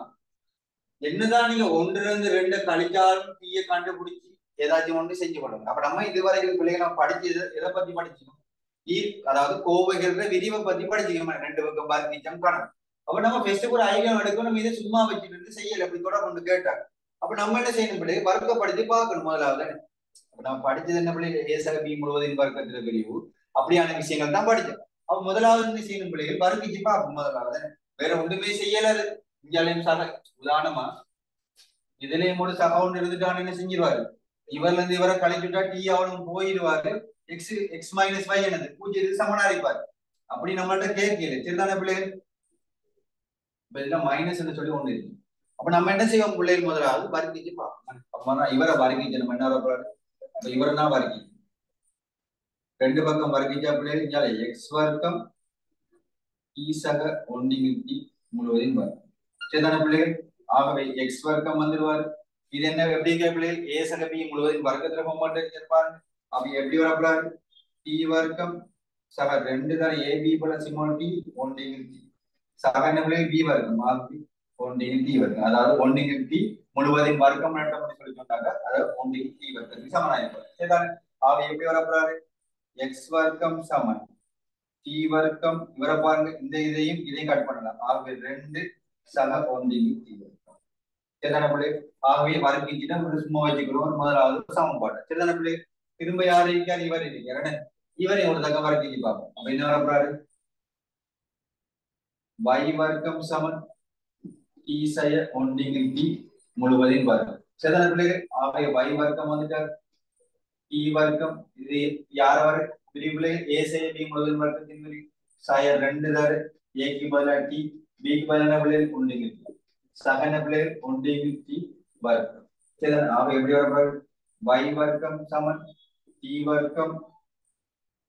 என்னதான் நீங்க ஒன்றுல இருந்து ரெண்டு கழிச்சாலும் டீயை கண்டுபிடிச்சு ஏதாச்சும் ஒன்று செஞ்சு கொடுங்க. அப்ப நம்ம இதுவரைக்கும் பிள்ளைங்க நம்ம படிச்சது எதை பத்தி படிச்சோம்? அதாவது கோவைகள விரிவை பத்தி படிச்சுக்கோமா? ரெண்டு பக்கம் பார்த்திச்சம் கணக்கு. அப்ப நம்ம ஃபர்ஸ்ட் ஒரு ஐடியா எடுக்கணும். நம்ம இதை சும்மா வச்சுட்டு செய்யல அப்படி கூட கொண்டு கேட்டாங்க. அப்ப நம்ம என்ன செய்யணும் பிள்ளைங்க? வர்க்கப்படுத்தி பார்க்கணும் முதலாவது. அப்ப நம்ம படிச்சது என்ன பிள்ளைங்க? ஏசக பி முழுவதின் வர்க்கத்துல விரிவு அப்படியான விஷயங்கள் தான் படிச்சோம். அப்ப முதலாவது என்ன செய்யணும் பிள்ளைகள்? வர்க்கிச்சு பார்ப்போம் முதலாவது. வேற ஒன்றுமே செய்யலாது. இங்காலையும் சக உதாரணமா இதுலயும் ஒரு சக ஒன்று இருந்துட்டான்னு என்ன செஞ்சிருவாரு? இவர்ல இருந்து இவரை கழிச்சுட்டா டி அவனும் போயிடுவாரு. எக்ஸ் எக்ஸ் மைனஸ் y என்னது 0 சமனா இருப்பாரு. அப்படி நம்மள்ட்ட கேட்கல சரிதானே பிள்ளைகள்? இப்ப இதுல மைனஸ் சொல்லி ஒண்ணு இருக்கு. அப்ப நம்ம என்ன செய்வோம் பிள்ளைகள் முதலாவது வர்க்கிச்சு பார்ப்போம். அப்ப இவரை வர்க்கிச்சு நம்ம என்ன வரப்போறாரு, இவரை தான் வர்க்கி ரெண்டு பக்கம் வர்க்கிச்சா பிள்ளைகள் இங்கால எக்ஸ் வர்க்கம் ஈசக ஒன்றிங்கிட்டி முழுவதையும் வரும். சரிதான பிள்ளைகள்? ஆகவே எக்ஸ் வர்க்கம் வந்துடுவாரு. இது என்ன எப்படி பிள்ளைகள் ஏ சக பி முழுவதையும் வர்க்கத்துல போக பாருங்க. அப்ப எப்படி வரப்படாது டி வர்க்கம் சக ரெண்டு தான் ஏபி பிளஸ் சிமோல் டி ஒன்றிங்கிட்டி சக என்ன பிள்ளைகள் பி வர்க்கம் ஆகவே ஒன்றிங்கிட்டி வர்க்கம், அதாவது ஒன்றிங்கிட்டி முழுவதையும் வர்க்கம் சொல்லி சொன்னாங்க. அதாவது ஒன்றிங்கிட்டி வர்க்கத்துக்கு சமனாயிருப்பாரு. சரிதானே? ஆகவே எப்படி வரப்படாது எக்ஸ் வர்க்கம் சமன் டி வர்க்கம் இவரை பாருங்க, இந்த இதையும் கட் பண்ணலாம். ஆகவே ரெண்டு சக ஒன்றிங்கிட்டி வர்க்கம். சரிதான பிள்ளை? ஆகவே வர்க்கிச்சுன்னா சும்மா வச்சுக்கிறோம் முதலாவது சமன்பாடு. சரிதான பிள்ளை? திரும்ப யாரு இருக்காரு, இவர் இருக்காரு. இவரை ஒரு தக்க வர்க்கிச்சு பார்ப்போம். அப்ப என்ன வரப்படாது y வர்க்கம் சமன் டி சய ஒன்றிங்கிட்டி முழுவதையும் வர்க்கம். சரிதான பிள்ளைகள்? ஆகவே y வர்க்கம் வந்துட்டார், டி வர்க்கம் இது யார் வரை பிரிவுகளை ஏ செய்ய பி முழுவதும் வர்க்கத்தின் சய ரெண்டு தாரு ஏக்கு பதிலா டி பிக்கு பதிலான பிள்ளைகள் ஒன்றிங்கிட்டி சகன பிள்ளைகள் ஒன்றிங்கிட்டி வர்க்கம். சரிதான? ஆக எப்படி வரப்படாது y வர்க்கம் சமன் டி வர்க்கம்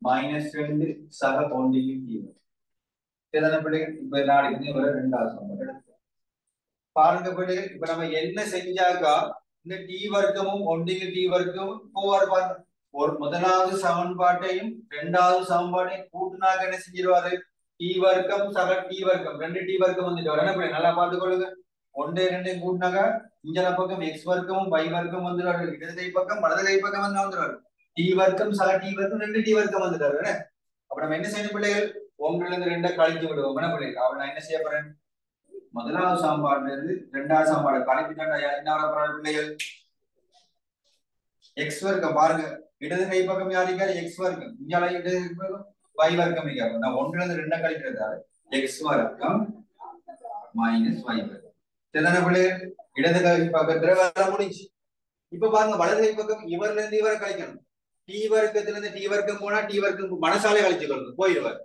மைனஸ் ரெண்டு சக ஒன்றிங்கிட்டி வர்க்கம். சரிதான பிள்ளைகள்? இப்ப நாளைக்கு வர ரெண்டாவது சமன்பாடு பாருங்க பிள்ளைகள். இப்ப நம்ம என்ன செஞ்சாக்கா இந்த டி வர்க்கமும் ஒன்றிங்கிட்டி வர்க்கமும் போவார் பாருங்க. ஒரு முதலாவது சமன்பாட்டையும் இரண்டாவது சமன்பாட்டையும் கூட்டினாக்க என்ன செஞ்சிருவாரு டி வர்க்கம் சக டி வர்க்கம் ரெண்டு டி வர்க்கம் வந்துட்டு வர. என்ன நல்லா பார்த்துக்கொள்ளுங்க. ஒன்று ரெண்டையும் கூட்டினாக்க இஞ்சன பக்கம் எக்ஸ் வர்க்கமும் y வர்க்கம் வந்துடுவாரு, இடது கை பக்கம் வலது கை பக்கம் வந்து வந்துடுவாரு. டி வர்க்கம் சக டி வர்க்கம் ரெண்டு டி வர்க்கம் வந்துட்டாரு. அப்ப நம்ம என்ன செய்யணும் பிள்ளைகள், ஒன்றுல இருந்து ரெண்டை கழிச்சு விடுவோம். என்ன பிள்ளைகள்? அவன் நான் என்ன செய்ய போறேன், முதலாவது சமன்பாடுல இருந்து இரண்டாவது சமன்பாடு கழிப்பிட்டா என்ன வர போறாரு பிள்ளைகள் எக்ஸ் வர்க்கம். பாருங்க இடது கை பக்கம் யாருக்காரு எக்ஸ் வர்க்கம், இங்கால இடது பக்கம் y வர்க்கம் இருக்காரு. நான் ஒன்றுல இருந்து ரெண்டை கழிக்கிறதால எக்ஸ் வர்க்கம் மைனஸ் y வர்க்கம். சரிதான பிள்ளைகள்? இடது கை பக்கத்துல வர முடிஞ்சு. இப்ப பாருங்க வலது கை பக்கம் இவர்ல இருந்து இவரை கழிக்கணும். டி வர்க்கத்துல இருந்து டி வர்க்கம் போனா டி வர்க்கம் மனசாலே கழிச்சுக்கணும் போயிடுவார்.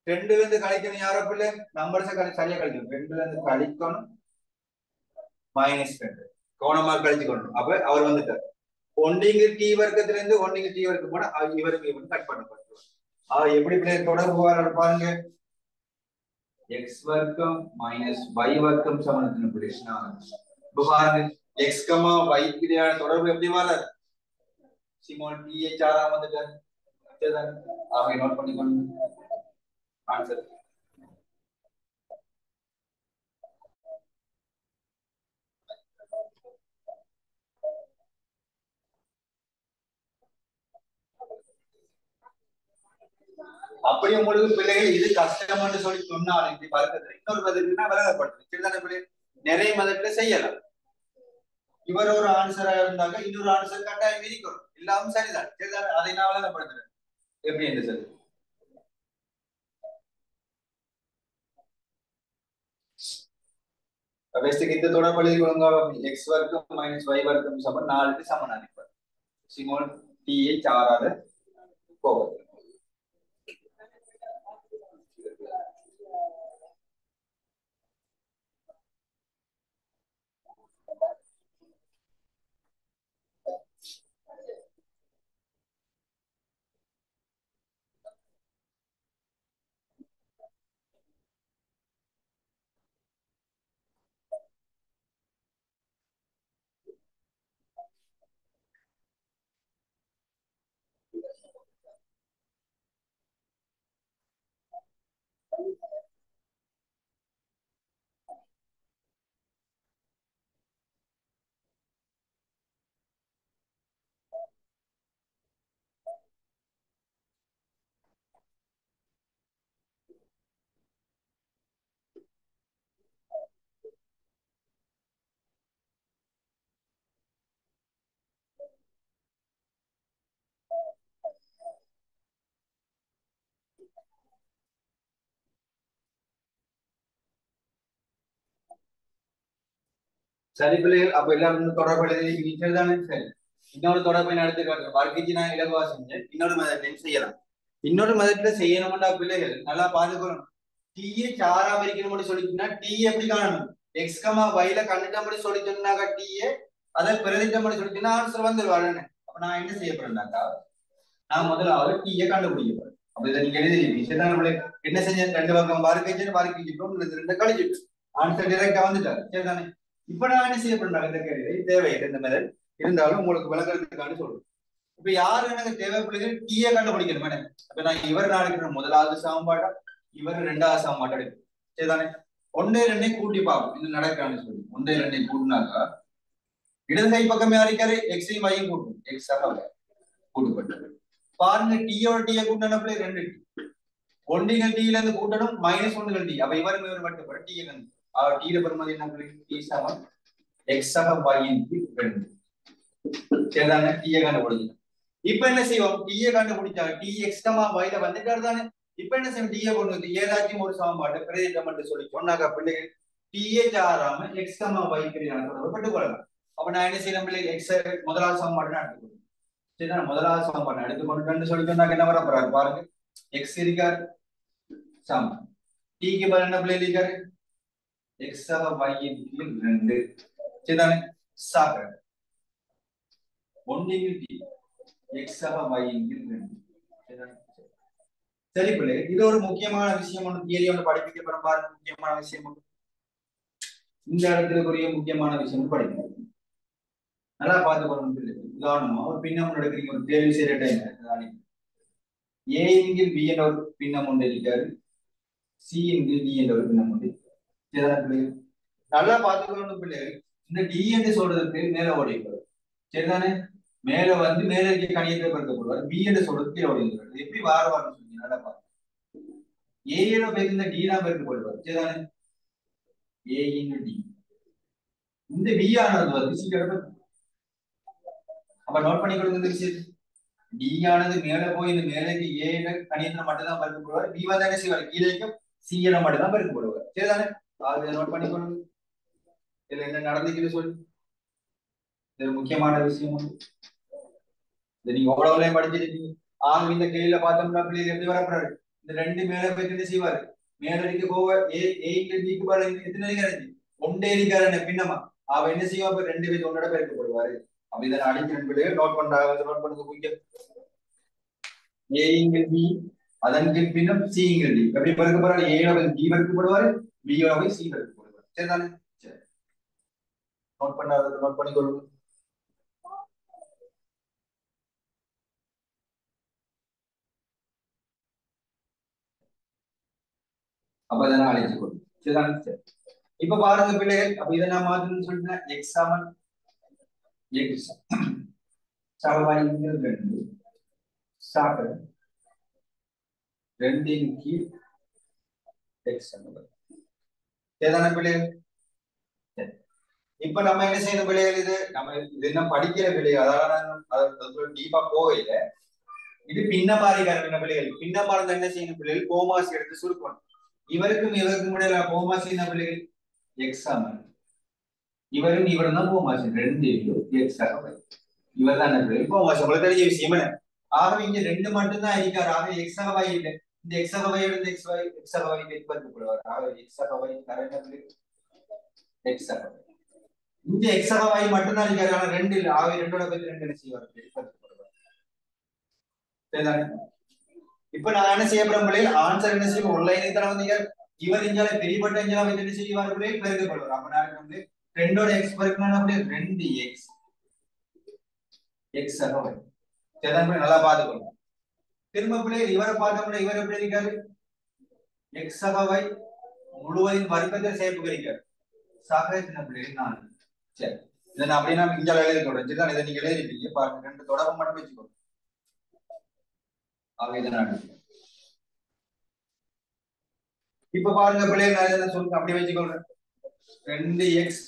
ரெண்டுல இருந்து கழிக்கணும் யாரோ பிள்ளை நம்பர்ஸை சரியா கழிக்கணும். ரெண்டுல இருந்து கழிக்கணும் மைனஸ் ரெண்டு கவனமா கழிச்சுக்கணும். அப்ப அவர் வந்துட்டார். ஒன்றிங்கு டி வர்க்கத்துல இருந்து ஒன்றிங்கு டி வர்க்கம் போனா இவருக்கு இவன் கட் பண்ணப்பட்டுருவார். எப்படி பிள்ளை தொடர்பு பாருங்க எக்ஸ் வர்க்கம் மைனஸ் y வர்க்கம் சமனத்தின் பிள்ளை. இப்ப பாருங்க எக்ஸ் கமா y கிடையான தொடர்பு எப்படி வராது சிமோல் டி h ஆரா வந்துட்டார். அவங்க நோட் பண்ணிக்கணும் ஆன்சர். அப்படி உங்களுக்கு பிள்ளைகள் இது கஷ்டம்னு சொல்லி சொன்னாலும் இப்படி வர்க்கத்துல இன்னொரு மதத்துக்குன்னா விலகப்படுது. சரிதானே பிள்ளை? நிறைய மதத்துல செய்யலாம். இவர் ஒரு ஆன்சரா இருந்தாங்க இன்னொரு ஆன்சர் கட்டாயம் இருக்கணும். எல்லாமே சரிதான். சரிதானே? அதை நான் விலகப்படுத்துறேன். எப்படி என்று சொல்லி இந்த தொடர்புகளில் ஒழுங்காக எக்ஸ் வர்க்கம் மைனஸ் y வர்க்கம் சமன் 4க்கு சமன் அனுப்பார். சிமோல் டி h ஆறாத போகும். சரி பிள்ளைகள், அப்ப எல்லாரும் தொடர்பு எழுதி தானே? சரி, இன்னொரு தொடர்பை நடத்தி காட்டுறேன். வர்க்கிச்சு நான் இலகுவா செஞ்சேன். இன்னொரு மதத்தையும் செய்யலாம். இன்னொரு மதத்துல செய்யணும்டா பிள்ளைகள் நல்லா பாத்துக்கணும். டீயை சாராம இருக்கணும்னு சொல்லிச்சுன்னா டீ எப்படி காணணும் எக்ஸ் கமா வைல கண்டுட்டோம்னு சொல்லி சொன்னாக்கா டீயை அதை பிரதிட்டோம்னு சொல்லிச்சுன்னா ஆன்சர் வந்துருவாருன்னு. அப்ப நான் என்ன செய்ய போறேன்னாக்கா நான் முதலாவது டீயை கண்டுபிடிக்க போறேன். அப்ப இதை நீங்க எழுதி நம்மளே என்ன செஞ்ச ரெண்டு பக்கம் பார்க்கிட்டோம் ரெண்டு கழிச்சிட்டு ஆன்சர் டைரக்டா வந்துட்டாரு சரிதானே. இப்ப நான் என்ன செய்ய போறேன் இந்த கேள்வி தேவையில்லை இந்த மெத்தட் இருந்தாலும் உங்களுக்கு விளக்கறதுக்கான சொல்றேன். இப்ப யாரு எனக்கு தேவைப்படுது டீயை கண்டுபிடிக்கணும் மேடம். அப்ப நான் இவர் நாளைக்கு முதலாவது சமன்பாடா இவர் ரெண்டாவது சமன்பாடு எடுக்கும் சரிதானே. ஒன்னே ரெண்டையும் கூட்டி பார்ப்போம் இது நடக்கான்னு சொல்லி ஒன்றே ரெண்டையும் கூட்டினாக்கா இடது கை பக்கம் யாருக்காரு எக்ஸையும் வையும் கூட்டும் எக்ஸ் கூட்டப்பட்டது. பாருங்க டீயோட டீயை கூட்டினப்பல ரெண்டு டீ ஒன்றுகள் டீல இருந்து கூட்டணும் மைனஸ் ஒன்றுகள் டீ. அப்ப இவரும் இவர் மட்டும் டீயை கண்டு டீல பெருமதி என்ன டி சமம் எக்ஸ் வையின் ரெண்டு சரிதானே. டீயை கண்டுபிடிக்கணும். இப்ப என்ன செய்வோம் டீயை கண்டுபிடிச்சாங்க டி எக்ஸ் கமா வைல வந்துட்டாரு தானே. இப்ப என்ன செய்யும் டீயை கொண்டு வந்து ஏதாச்சும் ஒரு சமன்பாட்டை பிரதிநிதித்துவம் சொல்லி சொன்னாங்க பிள்ளைகள் டீயே சாராம எக்ஸ் கமா வை பட்டு கொள்ளலாம். அப்ப நான் என்ன செய்யணும் பிள்ளைகள் எக்ஸ் முதலாவது சமன்பாடு எடுத்துக்கணும் சரிதான். முதலாவது சமன்பாடு எடுத்துக்கொண்டு சொல்லி சொன்னாங்க என்ன வர போறாரு பாருங்க எக்ஸ் இருக்காரு சமம் டீக்கு பதில் என்ன பிள்ளைகள் இருக்காரு எக்ஸ் வையின் கீழ் ரெண்டு சரிதானே. சாக ஒன்றில் டி எக்ஸ் வையின் கீழ் ரெண்டு சரிதானே. சரி பிள்ளை இது ஒரு முக்கியமான விஷயம் ஒன்று தியரி ஒன்று படிப்பிக்க போறோம் பாருங்க. முக்கியமான விஷயம் ஒன்று இந்த இடத்துக்குரிய முக்கியமான விஷயம் படிக்கணும் நல்லா பார்த்துக்கணும் பிள்ளை. உதாரணமா ஒரு பின்னம் எடுக்கிறீங்க ஒரு தேர்வு செய்யற டைம் ஏ இங்கில் பி என்ற ஒரு பின்னம் ஒன்று இருக்காரு சி இங்கில் டி என்ற ஒரு பின்னம் ஒன்று சரிதானே. நல்லா பார்த்துக்கணும் பிள்ளைகள். இந்த டி என்று சொல்றதுக்கு மேல ஓடிக்கிறது சரிதானே. மேல வந்து மேல இருக்க கணியத்தை பெருக்கப்படுவார் பி என்று சொல்றது கீழே ஓடிக்கிறது எப்படி வாரவாருன்னு சொல்லி நல்லா பார்த்து ஏயோட பேர் இந்த டி தான் பெருக்கப்படுவார் சரிதானே. ஏ இன்டு டி இந்த பி ஆனது வந்து சி அப்ப நோட் பண்ணி கொடுங்க இந்த விஷயத்தை. டி ஆனது மேல போய் இந்த மேலைக்கு ஏ கணியத்துல மட்டும் தான் பெருக்கப்படுவார் பி வந்து என்ன செய்வார் கீழேக்கும் சி இட மட்டும் தான் பெருக்கப்படுவார் சரிதானே. அதை நோட் பண்ணி கொடுங்க. இதுல என்ன நடந்துக்குன்னு சொல்லி இது முக்கியமான விஷயம் இதை நீங்க ஓடவுலையும் படிச்சிருக்கீங்க. ஆக இந்த கேள்வியில பார்த்தோம்னா பிள்ளைகள் எப்படி வரப்படுறாரு இந்த ரெண்டு மேல போய் என்ன செய்வாரு மேலடிக்கு போவ ஏக்கு பாரு எத்தனை கிடைச்சி ஒன்றே இருக்காரு பின்னமா அவ என்ன செய்வா இப்ப ரெண்டு பேர் ஒன்னோட பெருக்கப்படுவாரு. அப்ப இதை அடிக்கிற பிள்ளைகள் நோட் பண்றாங்க நோட் பண்ணுங்க குயிக்க. ஏங்கில் பி அதன் கீழ் பின்னம் சி இங்கில் டி எப்படி பெருக்கப்படுறாரு ஏயோட பி பெருக்கப்படுவாரு பியோட போய் சி பெருக்கப்படுவாரு சரிதானே. சரி நோட் பண்ணாத நோட் பண்ணி கொள்ளுங்க. அப்ப இதை நான் அழைச்சு கொள்ளும் சரிதானே. சரி இப்ப பாருங்க பிள்ளைகள். அப்ப இதை நான் மாத்தணும்னு சொல்லிட்டேன் எக்ஸ் சமன் எக்ஸ் சமவாய்கள் ரெண்டு சாப்பிட ரெண்டின் கீழ் எக்ஸ் சரிதானே பிள்ளைகள். இப்ப நம்ம என்ன செய்யணும் பிள்ளைகள் இது நம்ம இது என்ன படிக்கிற பிள்ளைகள் அதாவது டீப்பா போகல இது பின்ன மாதிரி கருவின பிள்ளைகள். பின்ன மறந்து என்ன செய்யணும் பிள்ளைகள் கோமாசி எடுத்து சுருக்கணும். இவருக்கும் இடையில கோமாசி என்ன பிள்ளைகள் எக்ஸ் சமன் இவரும் இவரும் தான் கோமாசி ரெண்டு எக்ஸ் இவர் தான் கோமாசி உங்களுக்கு தெரிஞ்ச விஷயம் என்ன. ஆகவே இங்க ரெண்டு மட்டும் தான் இருக்காரு. ஆக எக்ஸ் அகவை இல்லை இந்த எக்ஸ் அகவை எடுத்து எக்ஸ் அகவை பெருக்கப்படுவார். ஆக எக்ஸ் அகவை எக்ஸ் அகவை இந்த எக்ஸ் அகவை மட்டும் தான் இருக்காரு. ஆனா ரெண்டு இல்லை. ஆகவே ரெண்டோட பேர் ரெண்டு என்ன செய்வார் சரிதானே. இப்ப நான் என்ன செய்ய போறேன் பிள்ளைகள் ஆன்சர் என்ன செய்யும் ஒரு லைன் தர வந்தீங்க இவர் இஞ்சால பெரியப்பட்ட இஞ்சால வந்து என்ன செய்வார் பிள்ளைகள் பெருக்கப்படுவார். அப்ப நான் வந்து ரெண்டோட எக்ஸ் பெருக்கணும் அப்படியே ரெண்டு எக்ஸ் எக்ஸ் அகவை சரிதான் நல்லா பாத்துக்கணும். திரும்ப பிள்ளைகள் இவரை பார்த்தோம்னா இவர் எப்படி இருக்காரு எக்ஸ் அகவை முழுவதின் வர்க்கத்தை சேர்ப்பு இருக்காரு சக சின்ன பிள்ளைகள் நான் சரி இதை நான் அப்படின்னா இஞ்சால எழுதி சொல்றேன் சரிதான். இதை நீங்க எழுதிருப்பீங்க பாருங்க ரெண்டு தொடர்பு மட்டும் வச்சுக்கோங்க. இப்ப பாருங்க பிள்ளைகள் நான் சொல்லுங்க அப்படி வச்சுக்கொள்றேன் ரெண்டு எக்ஸ்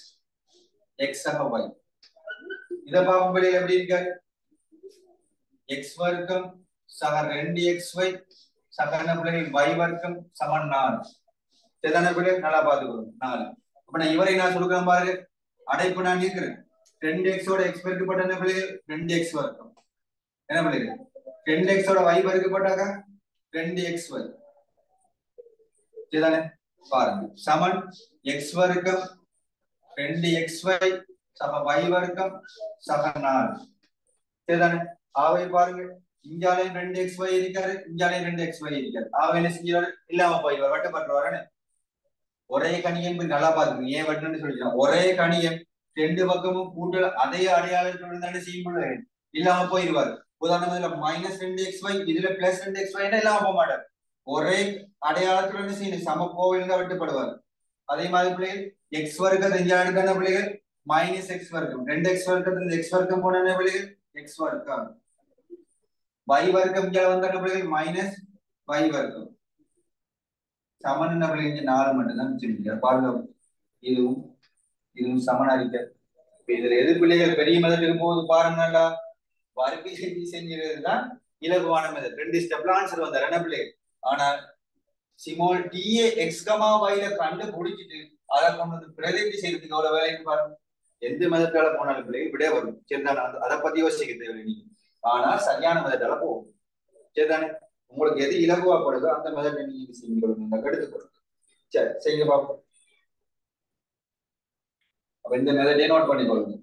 எக்ஸ் அகவை இதை பார்க்கும் பிள்ளைகள் எப்படி இருக்காரு எக்ஸ் வர்க்கம் சக ரெண்டு எக்ஸ் ஒய் சக என்ன பிள்ளைகள் y வர்க்கம் சமன் 4 சரிதானே பிள்ளைகள் நல்லா பாத்துக்கணும் 4. அப்ப நான் இவரை நான் சொல்லுறேன் பாருங்க அடைப்பு நான் இருக்கிறேன் ரெண்டு எக்ஸோட எக்ஸ் பெருக்கப்பட்ட என்ன பிள்ளைகள் ரெண்டு எக்ஸ் வர்க்கம் என்ன பிள்ளைகள் ரெண்டு எக்ஸோட y பெருக்கப்பட்டாக்கா ரெண்டு எக்ஸ் ஒய் சரிதானே? பாருங்க சமன் எக்ஸ் வர்க்கம் 2xy சம y வர்க்கம் சம 4. சரிதானே? ஆவை பாருங்க இங்காலையும் 2xy இருக்காரு, இங்காலையும் 2xy இருக்காரு. ஆவை என்ன செஞ்சாரு? இல்லாம போயிடுவார், வட்டப்பட்டு வரேன்னு. ஒரே கணியம் நல்லா பாத்துக்கணும். ஏன் வட்டம்னு சொல்லிக்கலாம். ஒரே கணியம் ரெண்டு பக்கமும் கூட்டல் அதே அடையாளத்தோடு தானே செய்யும்போது இல்லாம போயிடுவார். உதாரணத்துல -2xy இதுல +2xy இல்லாம போக மாட்டார். ஒரே அடையாளத்துடன் செய்யணும். சம கோவில் வெட்டுப்படுவார். அதே மாதிரி பிள்ளைகள் எக்ஸ் வர்க்கத்தை இங்க எடுக்கிற பிள்ளைகள் -x வர்க்கம், 2x வர்க்கத்துல x வர்க்கம் போன பிள்ளைகள் x வர்க்கம், y வர்க்கம் இங்க வந்த பிள்ளைகள் -y வர்க்கம். சமன் என்ன பிள்ளைங்க 4 மட்டும் தான் மிச்சம். பாருங்க இதுவும் இதுவும் சமனா இருக்க. இதுல எது பிள்ளைகள் பெரிய மெத்தடுக்கு போகுது பாருங்கடா. வர்க்க செஞ்சுதான் இலகுவான மெத்தட். 2 ஸ்டெப்ல ஆன்சர் வந்தார் என்ன பிள்ளைகள். ஆனா சிமோல் டிஏ எக்ஸ் கமா வைல கண்டு பிடிச்சிட்டு அதை கொண்டு வந்து பிரதிநிதி செய்யறதுக்கு அவ்வளவு வேலைக்கு பாருங்க. எந்த மெத்தடால போனாலும் பிள்ளைகள் விட வரும். சரிதானே? அதை பத்தி யோசிக்க தேவை நீங்க. ஆனா சரியான மெத்தடால போகும். சரிதானே? உங்களுக்கு எது இலகுவா படுதோ அந்த மெத்தட் நீங்க செய்யுங்க, எடுத்துக்கொள்ளுங்க. சரி செய்யுங்க பாப்போம். அப்ப இந்த மெத்தடே நோட் பண்ணிக்கொள்ளுங்க.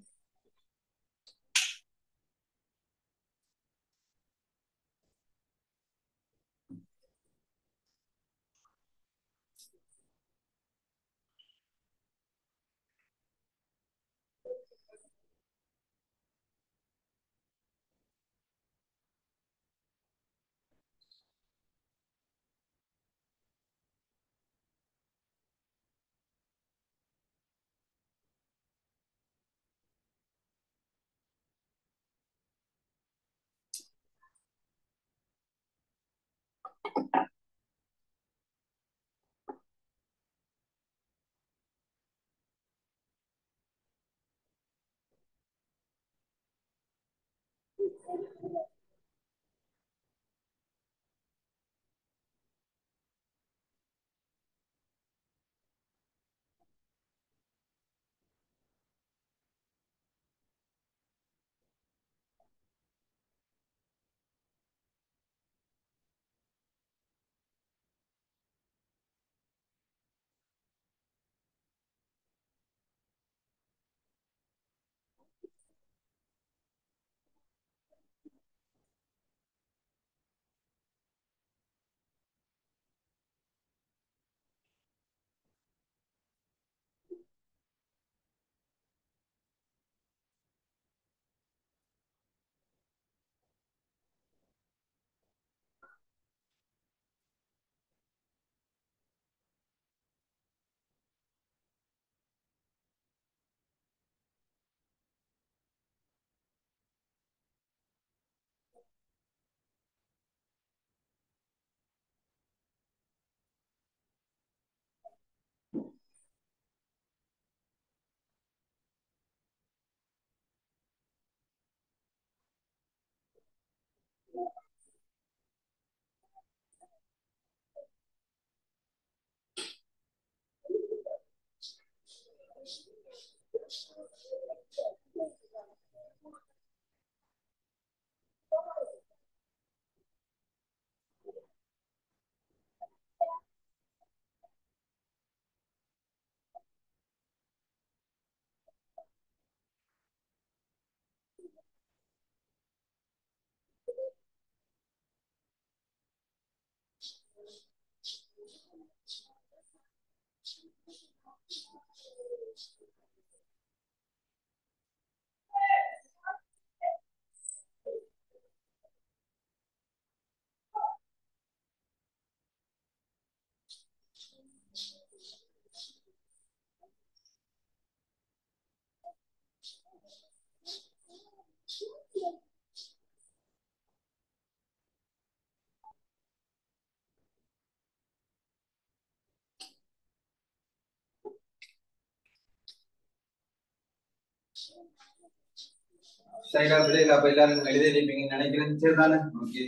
சரிடா பிள்ளைகள், அப்ப எல்லாரும் எழுதிருப்பீங்கன்னு நினைக்கிறேன். சரிதானே? ஓகே.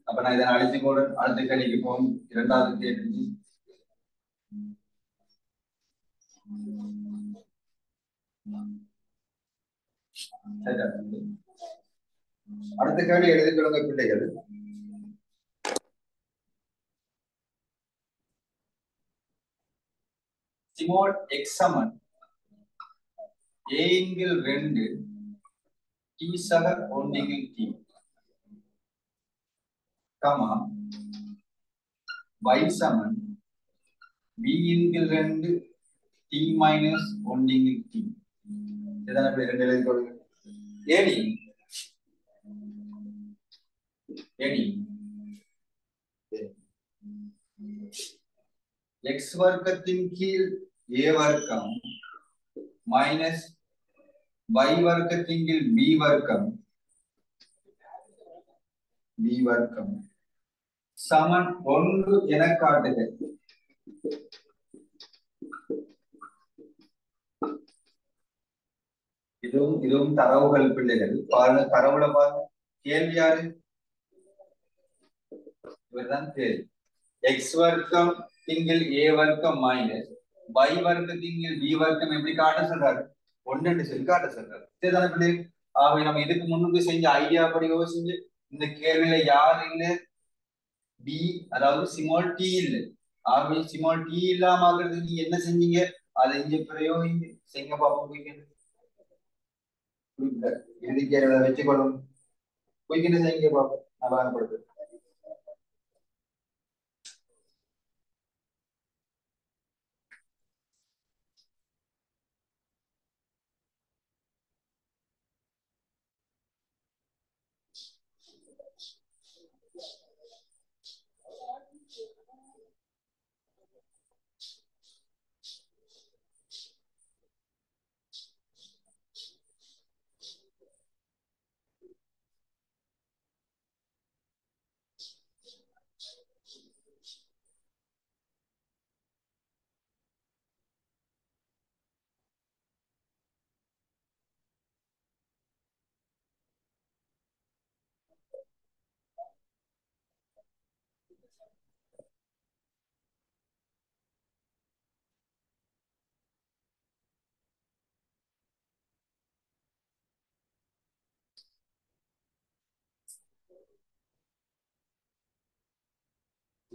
அப்ப நான் இதை அழைத்து கூட அடுத்த கேள்விக்கு போகும். 2வது கேள்வி. அடுத்த கேள்வி எழுதிக்கொள்ளுங்க பிள்ளைகள். ஸ்மால் எக்ஸ் சமன் a இன்கில் 2 t சக 1 இன்கில் t கமா y சமன் b இன்கில் 2 t மைனஸ் 1 இன்கில் t. இதான் இப்படி ரெண்டு எழுதி கொடுங்க. ஏடி ஏடி x வர்க்கத்தின் கீழ் a வர்க்கம் மைனஸ் y வர்க்கத்தின் கீழ் b வர்க்கம் சமன் 1 என காட்டுக. இதுவும் தரவுகள் பிள்ளைகள் பாருங்க. தரவுல பாருங்க. கேள்வி யாரு? இவர்தான் கேள்வி. எக்ஸ் வர்க்கம் திங்கில் a வர்க்கம் மைனஸ் y வர்க்கம் திங்கில் b வர்க்கம் எப்படி காட்ட சொல்றாரு? 1 சொல்லி காட்ட சொல்றாரு. சரிதானே பிள்ளைகள்? ஆகவே நம்ம இதுக்கு முன்னுக்கு செஞ்ச ஐடியா படி யோசிச்சு இந்த கேள்வியில யார் இல்ல? b, அதாவது ஸ்மால் t இல்ல. ஆகவே ஸ்மால் t இல்லாம ஆகிறதுக்கு நீங்க என்ன செஞ்சீங்க? அதை இங்க பிரயோகிங்க. செய்ய பாப்போம். இறுதி கேள்வியை வச்சுக்கொள்ளும். என்ன செய்யுங்க பாப்போம். நல்லா படுத்து.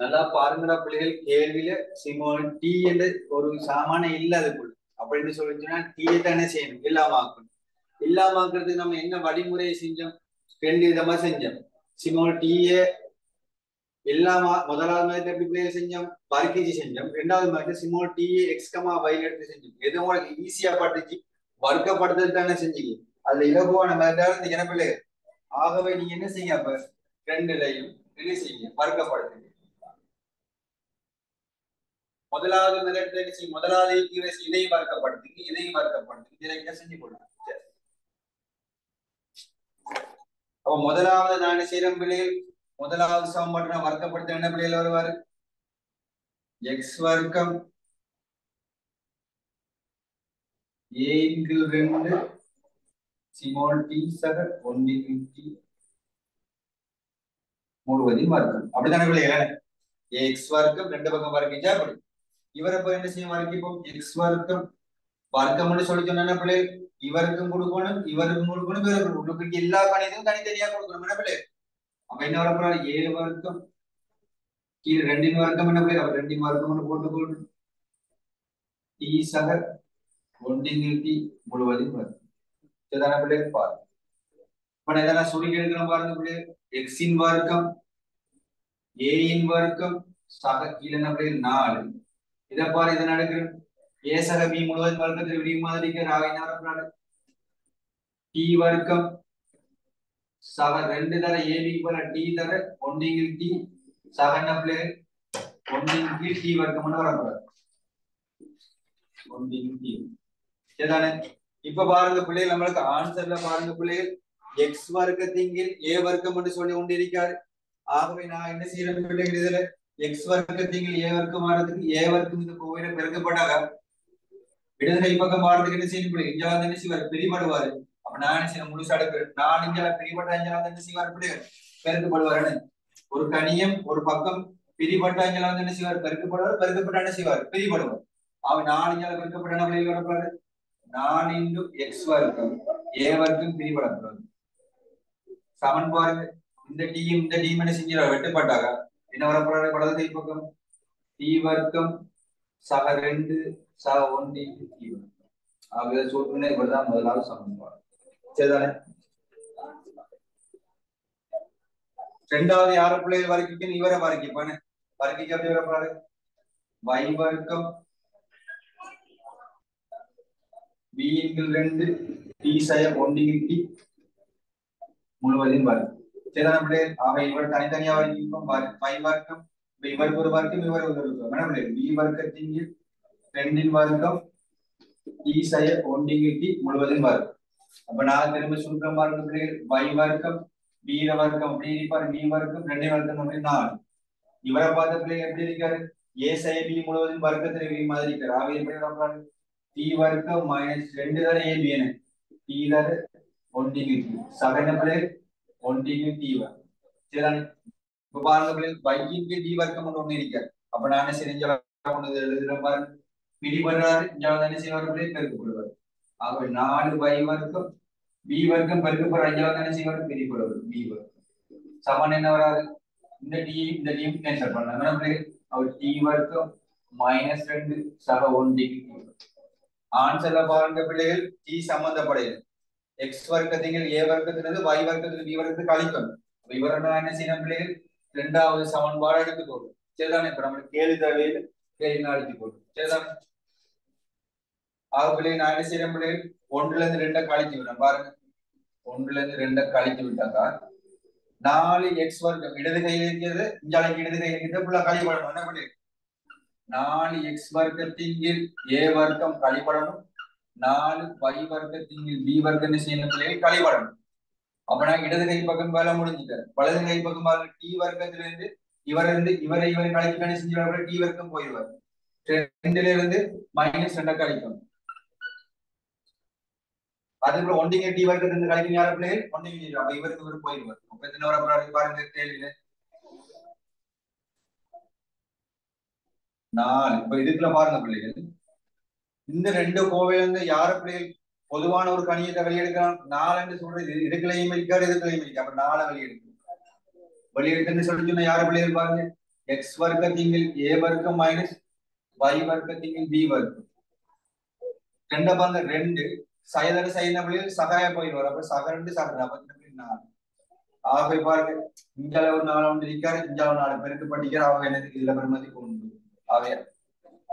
நல்லா பாருங்கடா பிள்ளைகள். கேள்வியில ஸ்மால் டி என்று ஒரு சாமான இல்ல அதுக்குள்ள. அப்படின்னு சொல்லிச்சுன்னா டீயை தானே செய்யணும். இல்லாமக்கணும். இல்லாமக்கிறதுக்கு நம்ம என்ன வழிமுறையை செஞ்சோம்? 2 விதமா செஞ்சோம். ஸ்மால் டீயை முதலாவது மாதிரி எப்படி பிள்ளைகள் செஞ்சோம்? வர்க்கீஜி செஞ்சோம். 2வது மாதிரி ஸ்மால் டீயை எக்ஸ் கமா வைல எடுத்து செஞ்சோம். எது உங்களுக்கு ஈஸியா பட்டுச்சு? வர்க்கப்படுத்துறது தானே செஞ்சீங்க. அதுல இலகுவான மாதிரி இந்த பிள்ளைகள். ஆகவே நீங்க என்ன செய்யுங்க? அப்ப 2லையும் என்ன செய்யுங்க? வர்க்கப்படுத்துங்க. முதலாவது மெத்தட் முதலாவது இதையும் வர்க்கப்படுத்துங்க, இதையும் வர்க்கப்படுத்துங்க. இதை செஞ்சு கொள்ளுங்க. அப்ப முதலாவது நான் செய்யற பிள்ளைகள் முதலாவது சமன்பாட்டை நான் வர்க்கப்படுத்த என்ன பிள்ளைகள் வருவாரு? எக்ஸ் வர்க்கம் a இன்கில் 2 ஸ்மால் t சக 1 இன்கில் t முழுவதையும் வர்க்கம். அப்படித்தானே பிள்ளைகள்? எக்ஸ் வர்க்கம் 2 பக்கம் வர்க்கிச்சா அப்படி. இவரை போய் என்ன செய்ய வர்க்கிப்போம்? எக்ஸ் வர்க்கம் வர்க்கம்னு சொல்லி சொன்ன பிள்ளை இவருக்கும் கொடுக்கணும், இவருக்கும் கொடுக்கணும், இவருக்கும் கொடுக்கணும். எல்லா கணிதமும் தனித்தனியா கொடுக்கணும். என்ன பிள்ளை? அப்ப என்ன வரப்போறாரு? 7 வர்க்கம் கீழே 2 வர்க்கம் என்ன பிள்ளை? அப்ப 2 வர்க்கம் போட்டுக்கொள்ளணும். டி சக 1 இன்கில் டி முழுவதையும் வர்க்கம். சரிதான பிள்ளை? பாருங்க. இப்ப எதனா சுருக்கி எடுக்கணும் பாருங்க பிள்ளை. எக்ஸின் வர்க்கம் ஏ இன் வர்க்கம் சக கீழே என்ன பிள்ளை? 4. இதை பாரு. இதை நடக்குது a சக b முழுவதும் வர்க்கத்தில் விடியும் மாதிரிக்கு ராவினா வரப்போறாரு. t வர்க்கம் சக 2 தர ab போல t தர 1 இன்கில் t சக என்ன பிள்ளை? 1 இன்கில் t வர்க்கம்னு வரப்போறாரு. 1 இன்கில் t. சரிதானே? இப்ப பாருங்க பிள்ளைகள், நம்மளுக்கு ஆன்சர்ல பாருங்க பிள்ளைகள், எக்ஸ் வர்க்கத்தின் கீழ் a வர்க்கம் என்று சொல்லி கொண்டிருக்காரு. ஆகவே நான் என்ன செய்யறேன் பிள்ளைகள்? இதுல எக்ஸ் வர்க்கத்தின் கீழ் a வர்க்கம் ஆறதுக்கு a வர்க்கம் இந்த கோவையில பெருக்கப்பட்டாக இடதுகை பக்கம் பாடுறதுக்கு என்ன செய்யணும் பிள்ளை? இஞ்சாவது என்ன செய்வார்? பிரிபடுவாரு. அப்ப நான் என்ன செய்யணும்? முழுசாடு நான் இஞ்சால பிரிபட்ட அஞ்சாவது என்ன செய்வார் பிள்ளைகள்? பெருக்கப்படுவாரு. ஒரு கணியம் ஒரு பக்கம் பிரிபட்ட அஞ்சாவது என்ன செய்வார்? பெருக்கப்படுவார். பெருக்கப்பட்ட என்ன செய்வார்? பிரிபடுவார். அவன் 4 இஞ்சால பெருக்கப்பட்ட என்ன பிள்ளைகள் வரப்பாரு? 4 இன்டு எக்ஸ் வர்க்கம் a வர்க்கம் பிரிபடப்படுவார். சமன் பாருங்க. இந்த டீயும் இந்த டீம் என்ன செஞ்சிட வெட்டுப்பட்டாக என்ன வரப்போறாரு? வலதுகை பக்கம் டி வர்க்கம் சக 2 சக 1 ஈவன். ஆக சொல்றேன் இவர்தான் முதலாவது சமன்பாடு. சரிதானே? ரெண்டாவது யார பிள்ளைகள் வரைக்கும் இவரை வரைக்கும் வரைக்கும் எப்படி வரப்பாரு y வர்க்கம் b இன்கிள் 2 t சய 1 t முழுவதும் வரும். சரிதானே பிள்ளைகள்? ஆக இவர் தனித்தனியா வரைக்கும் y வர்க்கம் இவருக்கு ஒரு வர்க்கம் இவர் ஒரு வர்க்கம். என்ன பிள்ளைகள்? b வர்க்கத்தின் 2 வர்க்கம் t சய 1 t முழுவதும் வரும். அப்ப நான் திரும்ப சுருக்கம் பாருங்க பிள்ளைகள், y வர்க்கம் b வர்க்கம் அப்படி இருப்பாரு, b வர்க்கம் 2 வர்க்கம் அப்படி 4. இவரை பார்த்த பிள்ளைங்க எப்படி இருக்காரு? a சய b முழுவதும் வர்க்கத்தில் இருக்கிற மாதிரி இருக்காரு. ஆக எப்படி வரப்பாரு? t வர்க்கம் மைனஸ் 2 தானே a b என t தானே 1 t சகன பிள்ளைகள் 1 t வரும். சரிதானே? இப்ப பாருங்க பிள்ளைகள் y க்கு d வர்க்கம் ஒன்று இருக்காரு. அப்ப நான் செஞ்ச ஒன்று எழுதுறேன் பாருங்க. பிடிபடுறாரு இங்க தானே செய்வார் பிள்ளைகள் பெருக்கப்படுவார். ஆகவே 4y வர்க்கம் b வர்க்கம் பெருக்கப்படுற அஞ்சாவது தானே செய்வார் பிடிபடுவார் b வர்க்கம் சமன் என்ன வராது? இந்த d கேன்சல் பண்ணலாம். அவர் t வர்க்கம் மைனஸ் 2 சக 1 t ஆன்சர்ல பாருங்க பிள்ளைகள், t சம்பந்தப்படையது x வர்க்கத்தில் a வர்க்கத்திலிருந்து y வர்க்கத்தில் b வர்க்கத்துக்கு கழிக்கணும். இவரை என்ன செய்யணும் பிள்ளைகள்? இரண்டாவது சமன்பாடு எடுத்துக்கொள்ளும். சரிதானே? இப்ப நம்மளுக்கு கேள்வி தேவையில் கேள்வி அடித்துக்கொள்ளும். சரிதானே? ஆக பிள்ளைகள் நான் என்ன செய்யறேன் பிள்ளைகள்? 1ல இருந்து 2 கழித்து விடுறேன் பாருங்க. 1ல இருந்து 2 கழித்து விட்டாக்கா 4x வர்க்கம் இடது கையில் இருக்கிறது, இஞ்சாலைக்கு இடது கையில் இருக்கிறது ஃபுல்லா கழிப்படணும். என்ன பிள்ளைகள்? 4x வர்க்கத்தின் கீழ் a வர்க்கம் கழிப்படணும், 4y வர்க்கத்தின் கீழ் b வர்க்கம் செய்யணும் பிள்ளைகள் கழிப்படணும். அப்ப நான் இடது கை பக்கம் வேலை முடிஞ்சுட்டேன். வலது கை பக்கம் t வர்க்கத்திலிருந்து இவரை கழிச்சு செஞ்சு t வர்க்கம் போயிடுவார். 2ல இருந்து மைனஸ் 2 கழிக்கணும். அதுக்குள்ள 1 t வர்க்கத்திலிருந்து கழிக்கணும் யார பிள்ளைகள்? 1 அப்ப இவருக்கு இவர் போயிடுவார். அப்ப எத்தனை வர பாருங்க கேள்வியில 4. இப்ப இதுக்குள்ள பாருங்க பிள்ளைகள், இந்த 2 கோவையில இருந்து யார பிள்ளைகள் பொதுவான ஒரு கணியத்தை வெளியெடுக்கலாம்? 4 என்று சொல்றது இதுக்குள்ளையும் இருக்காரு, இதுக்குள்ளையும் இருக்கு. அப்ப 4 வெளியெடுக்குன்னு சொல்லி சொன்ன யார பிள்ளைகள் பாருங்க, x வர்க்கத்தின் a வர்க்கம் மைனஸ் y வர்க்கத்தின் b வர்க்கம் 2 பாருங்க 2 சயதர சைன பிள்ளைகள் சகாய போயிடுவார். அப்ப சக 2 சக 4. ஆக பாருங்க, இங்க ஒரு 4 ஒன்று இருக்காரு, இங்க ஒரு 4 பெருக்கு படிக்கிற அவங்க என்னதுக்கு இதுல பெருமதி கொண்டு ஆக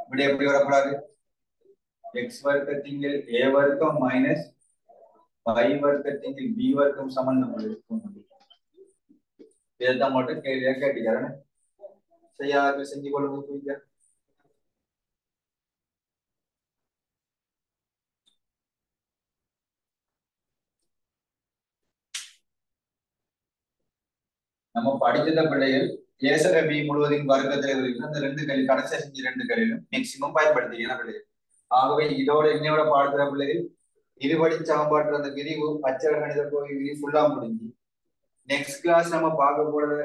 இப்படி எப்படி வரக்கூடாது? x வர்க்கத்தின் a வர்க்கம் மைனஸ் y வர்க்கத்தின் b வர்க்கம் சமன் இதைத்தான் மட்டும் கேள்வியா கேட்டுக்கிறேன். செய்யாத செஞ்சு கொள்ளுங்க. நம்ம படிச்சத பிள்ளைகள் ஏசக பி முழுவதும் வர்க்கத்தில் இருக்கு. அந்த 2 கேள்வி கடைசியா செஞ்சு 2 கேள்வியும் மேக்சிமம் பயன்படுத்திக்கலாம் பிள்ளைகள். ஆகவே இதோட இன்னையோட பாடத்துல பிள்ளைகள் இருபடி சமன்பாட்டு அந்த விரிவு அச்சர கணித விரிவு ஃபுல்லா முடிஞ்சு நெக்ஸ்ட் கிளாஸ் நம்ம பார்க்க போறது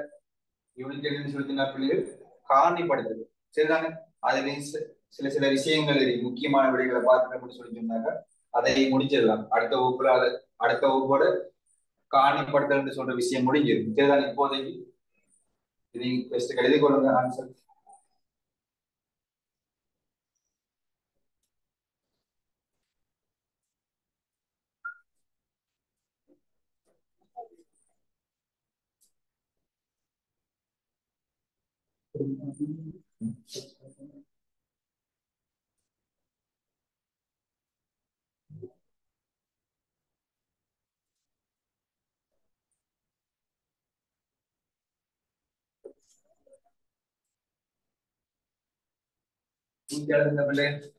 யூனிட் என்னன்னு சொல்லிட்டுனா பிள்ளைகள் காரணிப்படுத்துது. சரிதானே? அதுல சில விஷயங்கள் முக்கியமான விடைகளை பார்த்துட்டு சொல்லி சொன்னாங்க. அதை முடிச்சிடலாம் அடுத்த வகுப்புல. அடுத்த வகுப்போட காரணிப்படுத்தல் சொல்ற விஷயம் முடிஞ்சிடும். சரிதான்? இப்போதைக்கு இதை பெஸ்ட் எழுதி கொள்ளுங்க ஆன்சர்.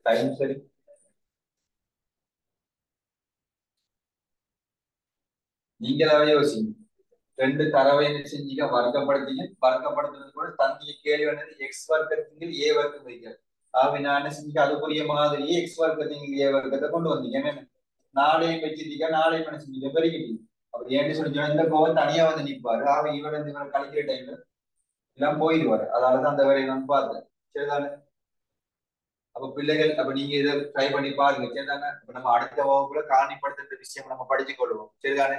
டைம் சரி. நீங்களாவே யோசிங்க. 2 தரவை செஞ்சீங்க, வர்க்கப்படுத்தீங்க. வர்க்கப்படுத்துறது கூட தந்தைய கேள்வி வந்தது எக்ஸ் வர்க்கத்தின் a வர்க்கம் வைக்கிறது. ஆக நான் என்ன செஞ்சீங்க, அதுக்குரிய மாதிரியே எக்ஸ் வர்க்கத்தின் a வர்க்கத்தை கொண்டு வந்தீங்க. என்னன்னு 4ஐயும் வச்சிருக்கீங்க, 4ஐயும் என்ன செஞ்சீங்க பெருக்கிட்டீங்க. அப்படி ஏன்னு சொல்லி இந்த கோவம் தனியா வந்து நிற்பாரு. ஆக இவரை கழிக்கிற டைம்ல எல்லாம் போயிடுவாரு. அதனாலதான் அந்த வேலையை நான் பார்த்தேன். சரிதானே? அப்ப பிள்ளைகள் அப்ப நீங்க இதை ட்ரை பண்ணி பாருங்க. சரிதானே? இப்ப நம்ம அடுத்த வகுப்புல காரணிப்படுத்துற விஷயம் நம்ம படிச்சு கொள்வோம். சரிதானே?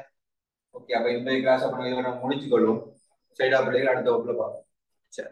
ஓகே. அப்ப இந்த கிளாஸ் அப்ப நம்ம முடிச்சு கொள்வோம். சரிடா பிள்ளைகள், அடுத்த வகுப்புல பார்ப்போம். சரி.